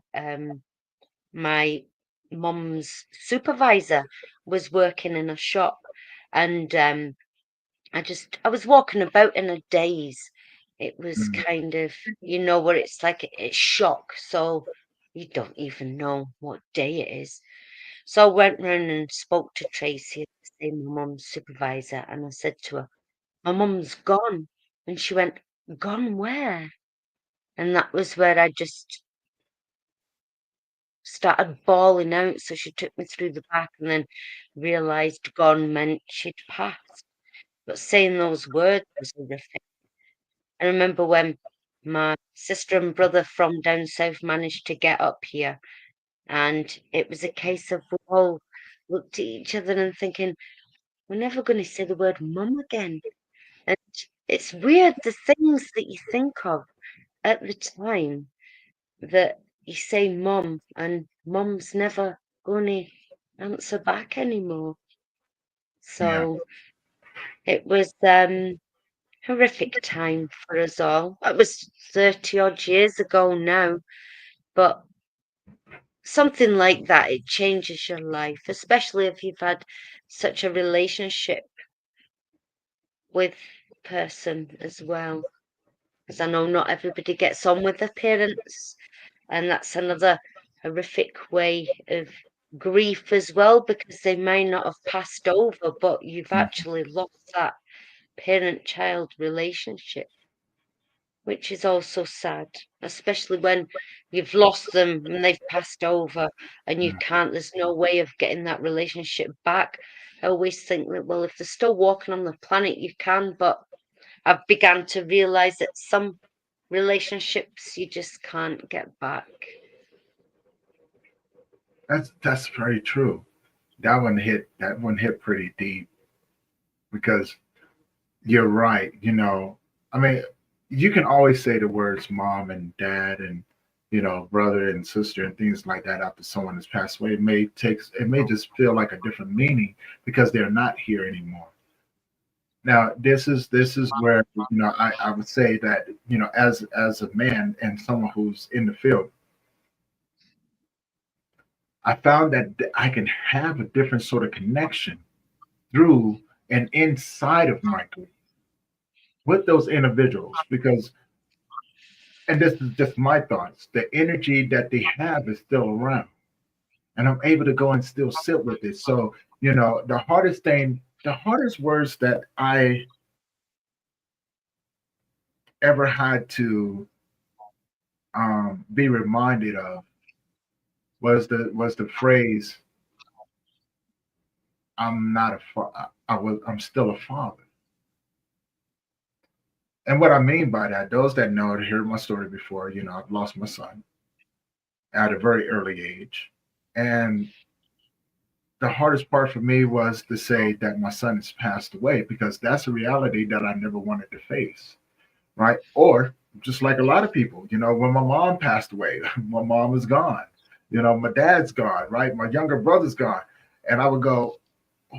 my mum's supervisor was working in a shop. And I was walking about in a daze. It was Mm, kind of, what it's like, it's shock. So you don't even know what day it is. So I went round and spoke to Tracy, the same my mum's supervisor, and I said to her, "My mum's gone." And she went, "Gone where?" And that was where I just started bawling out. So she took me through the back and then realised gone meant she'd passed. But saying those words was horrific. I remember when my sister and brother from down south managed to get up here, and it was a case of we all looked at each other and thinking, we're never going to say the word mum again. And it's weird the things that you think of at the time that you say mum and mum's never going to answer back anymore. yeah, So it was horrific time for us all. It was 30 odd years ago now, but something like that, it changes your life, especially if you've had such a relationship with the person as well. Because I know not everybody gets on with their parents, and that's another horrific way of grief as well, because they may not have passed over, but you've mm, actually lost that parent-child relationship, which is also sad, especially when you've lost them and they've passed over and you mm. can't, there's no way of getting that relationship back. I always think that, well, if they're still walking on the planet, you can, but I've begun to realize that some relationships you just can't get back. That's very true. That one hit pretty deep because you're right. I mean, you can always say the words mom and dad and brother and sister and things like that after someone has passed away. It may just feel like a different meaning because they're not here anymore. Now, this is where I would say that as a man and someone who's in the field, I found that I can have a different sort of connection through and inside of my grief with those individuals because, and this is just my thoughts, the energy that they have is still around, and I'm able to go and still sit with it. So the hardest words that I ever had to be reminded of was the phrase, "I'm not a I'm still a father." And what I mean by that, those that know to hear my story before, I've lost my son at a very early age. And the hardest part for me was to say that my son has passed away because that's a reality that I never wanted to face, right? Or just like a lot of people, when my mom passed away, my mom is gone, my dad's gone, right? My younger brother's gone. And I would go,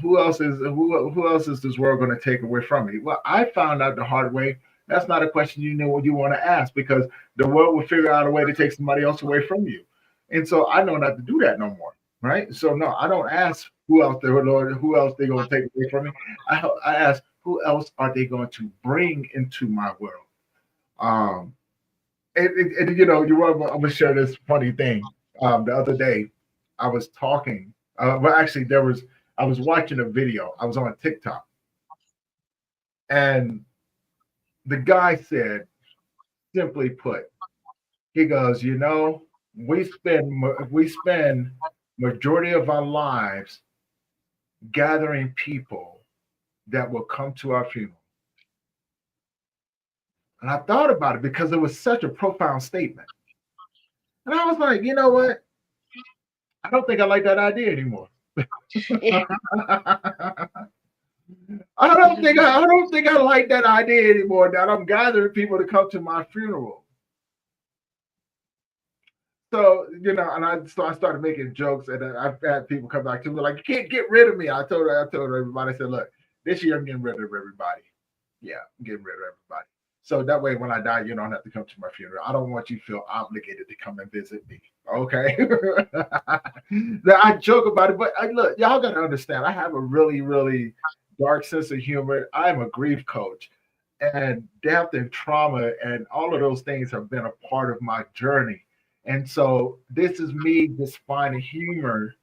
who else is this world going to take away from me? Well, I found out the hard way. That's not a question you know what you want to ask because the world will figure out a way to take somebody else away from you. And so I know not to do that no more. Right. So no, I don't ask who else they Lord, who else they going to take away from me. I ask who else are they going to bring into my world. Um, and you know, I'm gonna share this funny thing. The other day, I was talking. Well, actually, I was watching a video. I was on TikTok, and the guy said, simply put, he goes, you know, we spend majority of our lives gathering people that will come to our funeral. And I thought about it because it was such a profound statement. And I was like, you know what? I don't think I like that idea anymore. Yeah. I don't think I like that idea anymore. That I'm gathering people to come to my funeral. So I started making jokes, and then I've had people come back to me like, "You can't get rid of me." I told everybody, I said, "Look, this year I'm getting rid of everybody. Yeah, I'm getting rid of everybody. So that way, when I die, you don't have to come to my funeral. I don't want you to feel obligated to come and visit me. Okay?" Now I joke about it, but look, y'all gotta understand. I have a really, really dark sense of humor. I am a grief coach, and death and trauma and all of those things have been a part of my journey. And so this is me just finding humor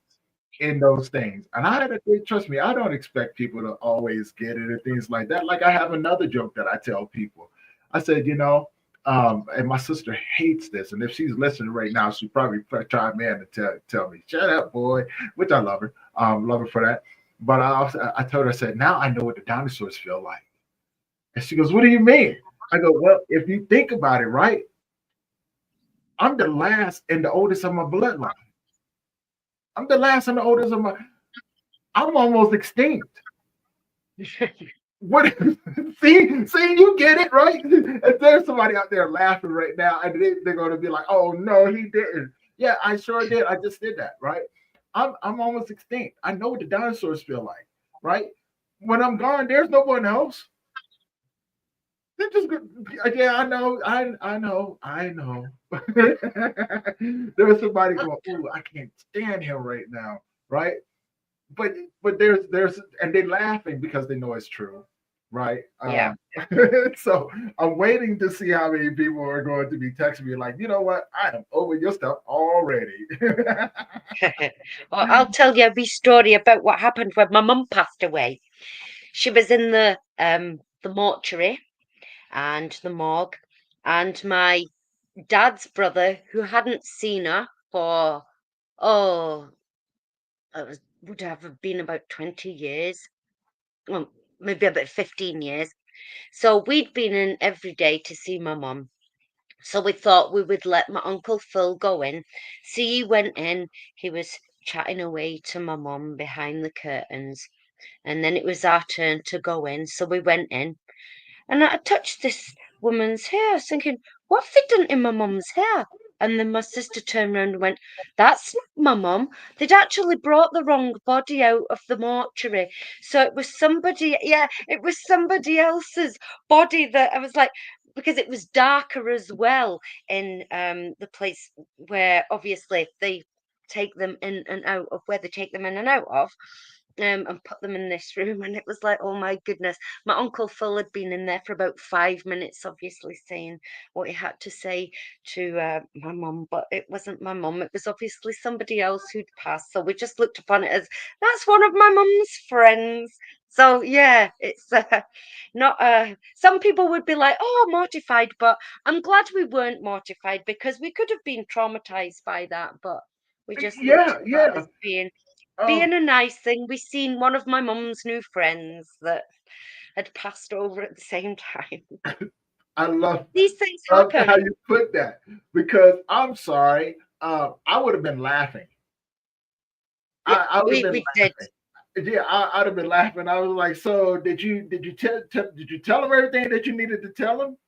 in those things. And I had to trust me, I don't expect people to always get it and things like that. Like I have another joke that I tell people. I said, and my sister hates this. And if she's listening right now, she probably chime in and tell me, shut up, boy, which I love her for that. But I told her, I said, now I know what the dinosaurs feel like. And she goes, what do you mean? I go, well, if you think about it, right? I'm the last and the oldest of my bloodline. I'm the last and the oldest of my. I'm almost extinct. What? See, you get it, right? And there's somebody out there laughing right now, and they're going to be like, "Oh no, he didn't." Yeah, I sure did. I just did that, right? I'm almost extinct. I know what the dinosaurs feel like, right? When I'm gone, there's no one else. They're just yeah, I know. There's somebody going, "Ooh, I can't stand him right now," right? but there's and they're laughing because they know it's true, right? Yeah. So I'm waiting to see how many people are going to be texting me like, you know what, I am over your stuff already. Well, I'll tell you a wee story about what happened when my mum passed away. She was in the mortuary and the morgue, and my dad's brother, who hadn't seen her for, oh, would have been about 20 years, well, maybe about 15 years. So we'd been in every day to see my mum. So we thought we would let my Uncle Phil go in. So he went in, he was chatting away to my mum behind the curtains. And then it was our turn to go in. So we went in. And I touched this woman's hair, thinking, what have they done in my mum's hair? And then my sister turned round and went, that's not my mum. They'd actually brought the wrong body out of the mortuary. So it was somebody, yeah, it was somebody else's body that I was like, because it was darker as well in the place where obviously they take them in and out of where they take them in and out of and put them in this room. And it was like, oh my goodness. My Uncle Phil had been in there for about 5 minutes, obviously saying what he had to say to my mum, but it wasn't my mum. It was obviously somebody else who'd passed. So we just looked upon it as that's one of my mum's friends. So yeah, it's not. Some people would be like, "Oh, mortified," but I'm glad we weren't mortified because we could have been traumatized by that. But we just looked Yeah, at that yeah. as being um a nice thing. We seen one of my mum's new friends that had passed over at the same time. I These things love how happen. you put that because I'm sorry, I would have been laughing. Yeah, I would have been we did. laughing. Yeah, I'd have been laughing. I was like, so did you tell him everything that you needed to tell him?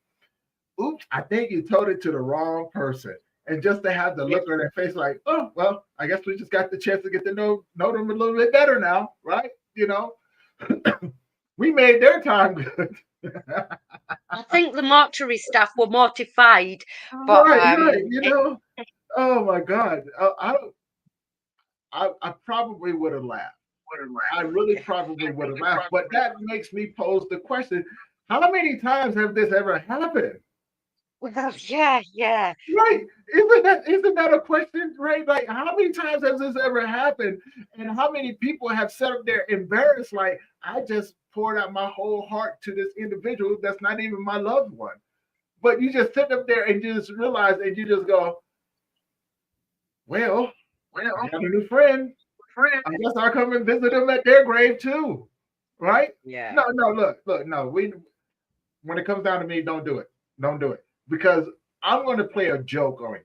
Oops, I think you told it to the wrong person. And just to have the Yeah. look on their face, like, oh well, I guess we just got the chance to get to know them a little bit better now, right? We made their time good. I think the mortuary staff were mortified, but Right, right. it, Oh my God. I probably would have laughed. I really probably would have laughed. But that makes me pose the question: how many times have this ever happened? well, yeah, yeah. Right? Isn't that a question? Right? Like, how many times has this ever happened? And how many people have sat up there embarrassed? Like, I just poured out my whole heart to this individual that's not even my loved one. But you just sit up there and you just realize, and you just go, well, I got a new friend. I guess I'll come and visit them at their grave too. Right? Yeah. No, no, look, no. When it comes down to me, don't do it. Don't do it. Because I'm going to play a joke on you.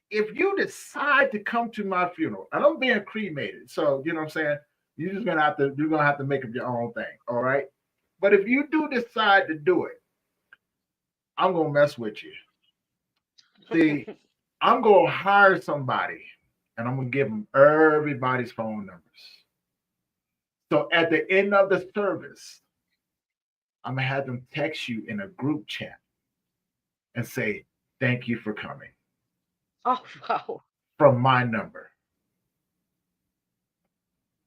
If you decide to come to my funeral, and I'm being cremated, so you know what I'm saying, you're gonna have to make up your own thing, all right? But if you do decide to do it, I'm gonna mess with you. See, I'm gonna hire somebody, and I'm gonna give them everybody's phone numbers. So at the end of the service, I'm gonna have them text you in a group chat and say, "Thank you for coming," Oh, wow. from my number.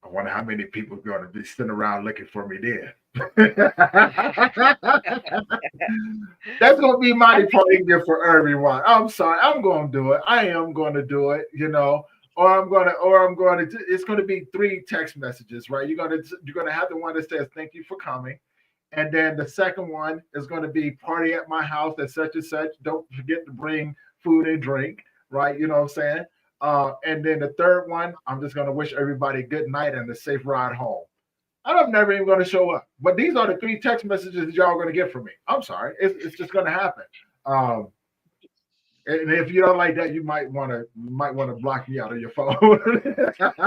I wonder how many people are going to be sitting around looking for me there. That's going to be my I think departing gift for everyone. I'm sorry. I'm going to do it. I am going to do it. It's going to be three text messages, right? You're going to have the one that says, "Thank you for coming." And then the second one is going to be "Party at my house at such and such. Don't forget to bring food and drink," right? You know what I'm saying? And then the third one, I'm just going to wish everybody good night and a safe ride home. And I'm never even going to show up. But these are the three text messages y'all going to get from me. I'm sorry. It's just going to happen. Um, and if you don't like that, you might want to block me out of your phone. Because I'm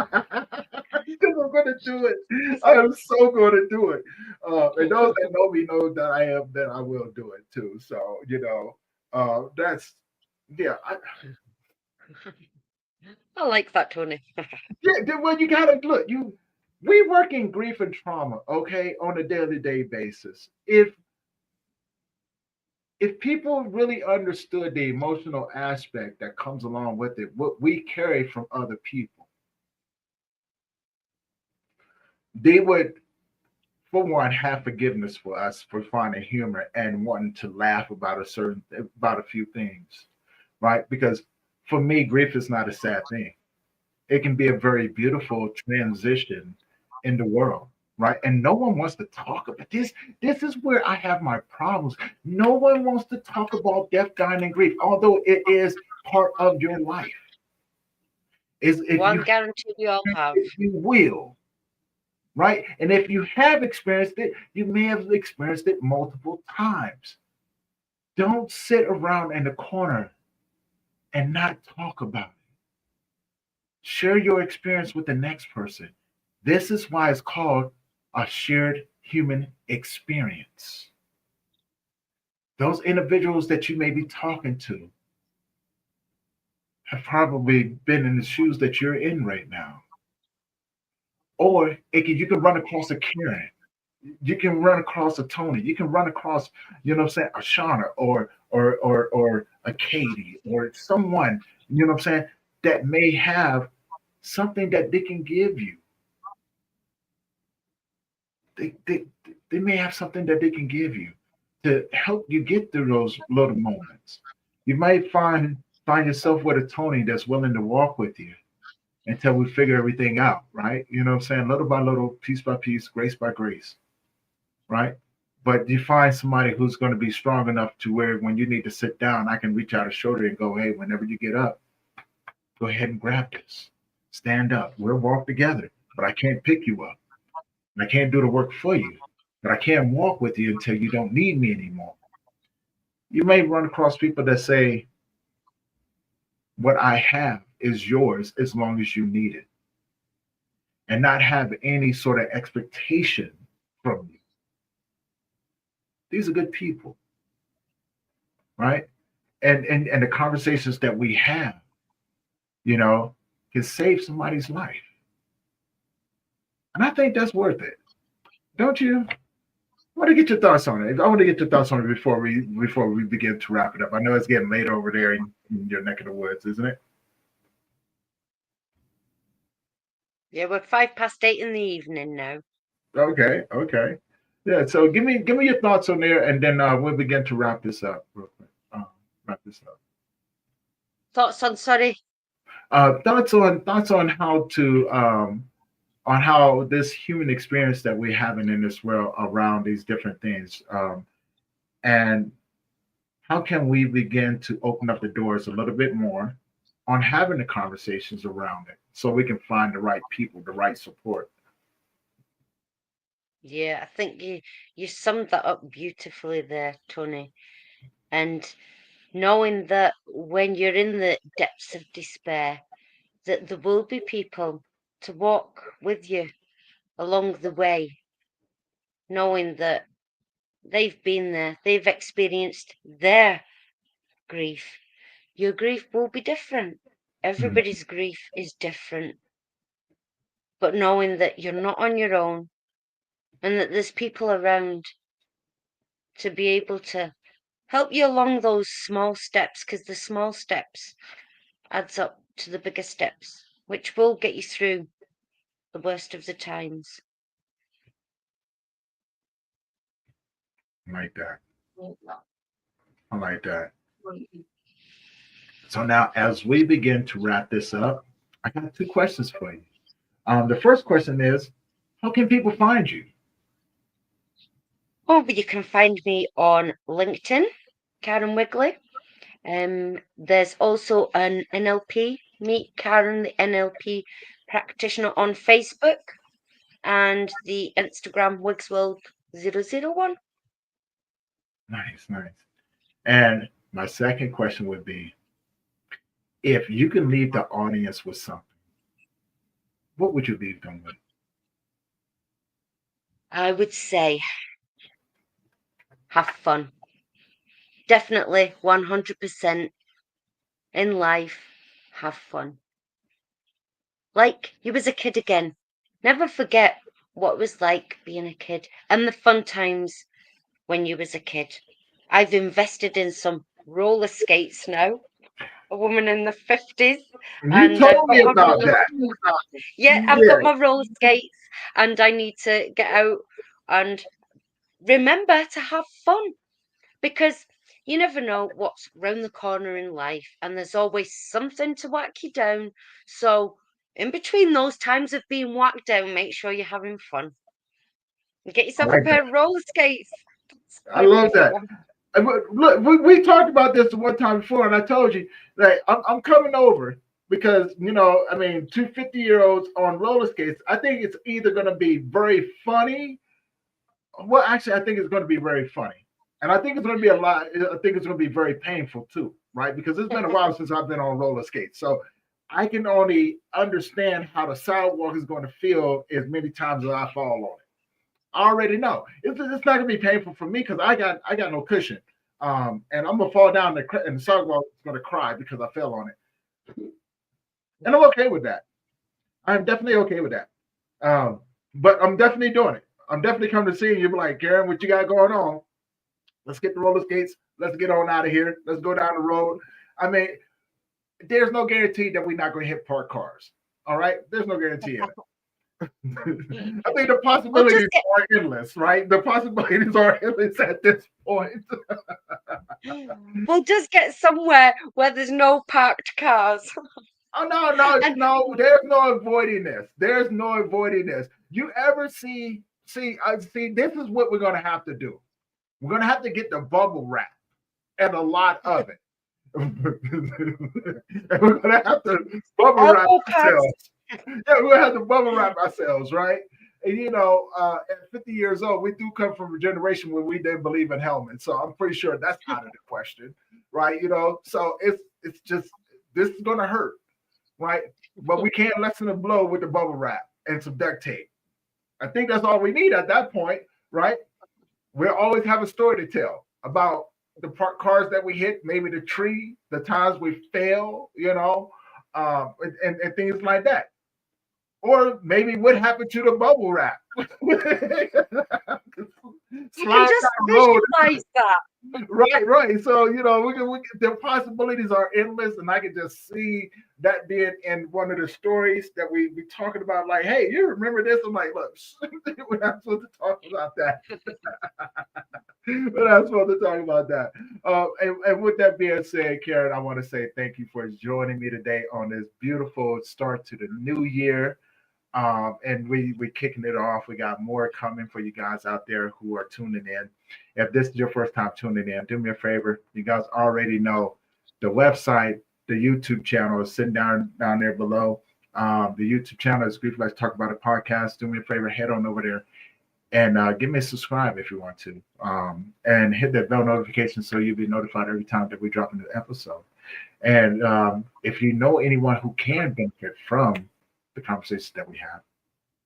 going to do it. I am so going to do it. And those that know me know that I will do it too. So that's yeah. I like that, Tony. Well, you gotta look. We work in grief and trauma, okay, on a day-to-day basis. If people really understood the emotional aspect that comes along with it, what we carry from other people, they would, for one, have forgiveness for us for finding humor and wanting to laugh about a few things, right? Because for me, grief is not a sad thing. It can be a very beautiful transition in the world, right? And no one wants to talk about this. This is where I have my problems. No one wants to talk about death, dying, and grief, although it is part of your life. Is One guarantee we all have. if you will, right? And if you have experienced it, you may have experienced it multiple times. Don't sit around in the corner and not talk about it. Share your experience with the next person. This is why it's called a shared human experience. Those individuals that you may be talking to have probably been in the shoes that you're in right now. Or you can run across a Karen. You can run across a Tony. You can run across, what I'm saying, a Shauna or a Katie or someone, what I'm saying, that may have something that they can give you. They may have something that they can give you to help you get through those little moments. You might find yourself with a Tony that's willing to walk with you until we figure everything out, right? You know what I'm saying? Little by little, piece by piece, grace by grace, right? But you find somebody who's going to be strong enough to where when you need to sit down, I can reach out a shoulder and go, "Hey, whenever you get up, go ahead and grab this. Stand up. We'll walk together, but I can't pick you up. I can't do the work for you, but I can walk with you until you don't need me anymore." You may run across people that say, "What I have is yours as long as you need it," and not have any sort of expectation from you. These are good people, right? And the conversations that we have, you know, can save somebody's life. And I think that's worth it. Don't you? I want to get your thoughts on it. I want to get your thoughts on it before we begin to wrap it up. I know it's getting late over there in your neck of the woods, isn't it? Yeah, we're 5 past 8 in the evening now. Okay, okay. Yeah, so give me your thoughts on there, and then we'll begin to wrap this up real quick. Wrap this up. Thoughts on, sorry? Thoughts on how to on how this human experience that we're having in this world around these different things, and how can we begin to open up the doors a little bit more on having the conversations around it, so we can find the right people, the right support. Yeah, I think you summed that up beautifully there, Tony. And knowing that when you're in the depths of despair, that there will be people to walk with you along the way, knowing that they've been there, they've experienced their grief. Your grief will be different. Mm, Everybody's grief is different, but knowing that you're not on your own and that there's people around to be able to help you along those small steps, because the small steps adds up to the bigger steps, which will get you through the worst of the times. I like that. I like that. So now, as we begin to wrap this up, I got two questions for you. The first question is, how can people find you? Oh, but you can find me on LinkedIn, Karen Wigley. There's also an NLP, Meet Karen, the NLP practitioner on Facebook, and the Instagram Wigsworld 001. Nice, nice. And my second question would be, if you can leave the audience with something, what would you leave them with? I would say have fun. Definitely 100% in life, have fun. Like you was a kid again. Never forget what it was like being a kid and the fun times when you was a kid. I've invested in some roller skates now, a woman in the 50s, You and I've told me got my about roller that. yeah, I've got Yeah. my roller skates and I need to get out and remember to have fun, because you never know what's round the corner in life, and there's always something to whack you down. So, in between those times of being whacked down, make sure you're having fun and get I yourself a like pair that. of roller skates. That's I my love favorite that. one. Look, we talked about this one time before, and I told you that I'm coming over because I mean, 250-year-olds on roller skates. I think it's either going to be very funny. Well, actually, I think it's going to be very funny, and I think it's going to be a lot. I think it's going to be very painful too, right? Because it's been a while since I've been on roller skates, so I can only understand how the sidewalk is going to feel as many times as I fall on it. I already know it's not gonna be painful for me because I got no cushion, and I'm gonna fall down and the sidewalk is gonna cry because I fell on it, and I'm okay with that. I'm definitely okay with that. Um, but I'm definitely doing it. I'm definitely coming to see you. You'll be like, Karen, what you got going on? Let's get the roller skates. Let's get on out of here. Let's go down the road. I mean, there's no guarantee that we're not going to hit parked cars. All right, there's no guarantee in it. I think the We'll just possibilities get are endless, right? The possibilities are endless at this point. we'll just get somewhere where there's no parked cars. Oh no, no, And no! There's no avoiding this. There's no avoiding this. You ever see? This is what we're gonna have to do. We're gonna have to get the bubble wrap and a lot of it, and we're gonna have to bubble wrap elbow pads. ourselves. Yeah, we're gonna have to bubble wrap ourselves, right? And at 50 years old, we do come from a generation where we didn't believe in helmets, so I'm pretty sure that's out of the question, right? So it's just this is gonna hurt, right? But we can't lessen the blow with the bubble wrap and some duct tape. I think that's all we need at that point, right? We'll always have a story to tell about the cars that we hit, maybe the tree, the times we fail, and things like that. Or maybe what happened to the bubble wrap. So can flying just down the road. visualize that. Right, right. So the possibilities are endless, and I can just see that being in one of the stories that we talking about. Like, hey, you remember this? I'm like, look, we're not supposed to talk about that. We're not supposed to talk about that. And with that being said, Karen, I want to say thank you for joining me today on this beautiful start to the new year. And we kicking it off. We got more coming for you guys out there who are tuning in. If this is your first time tuning in, do me a favor. You guys already know the website, the YouTube channel is sitting down there below. The YouTube channel is Grief Let's Talk About It podcast. Do me a favor, head on over there and give me a subscribe if you want to, and hit that bell notification so you'll be notified every time that we drop a new episode. And if you know anyone who can benefit from the conversations that we have,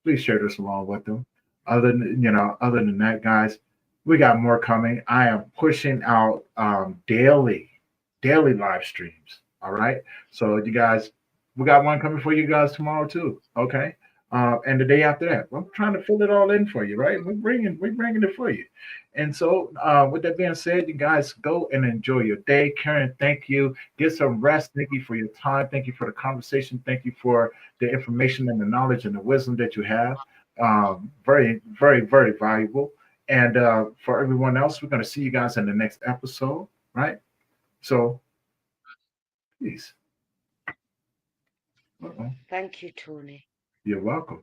please share this along with them. Other than that, guys, we got more coming. I am pushing out daily live streams. All right, so you guys, we got one coming for you guys tomorrow too. Okay, and the day after that, I'm trying to fill it all in for you. Right, we're bringing it for you. And so, with that being said, you guys go and enjoy your day. Karen, thank you. Get some rest. Thank you for your time. Thank you for the conversation. Thank you for the information and the knowledge and the wisdom that you have. Very, very, very valuable. And for everyone else, we're going to see you guys in the next episode, right? So, please. Uh-oh. Thank you, Tony. You're welcome.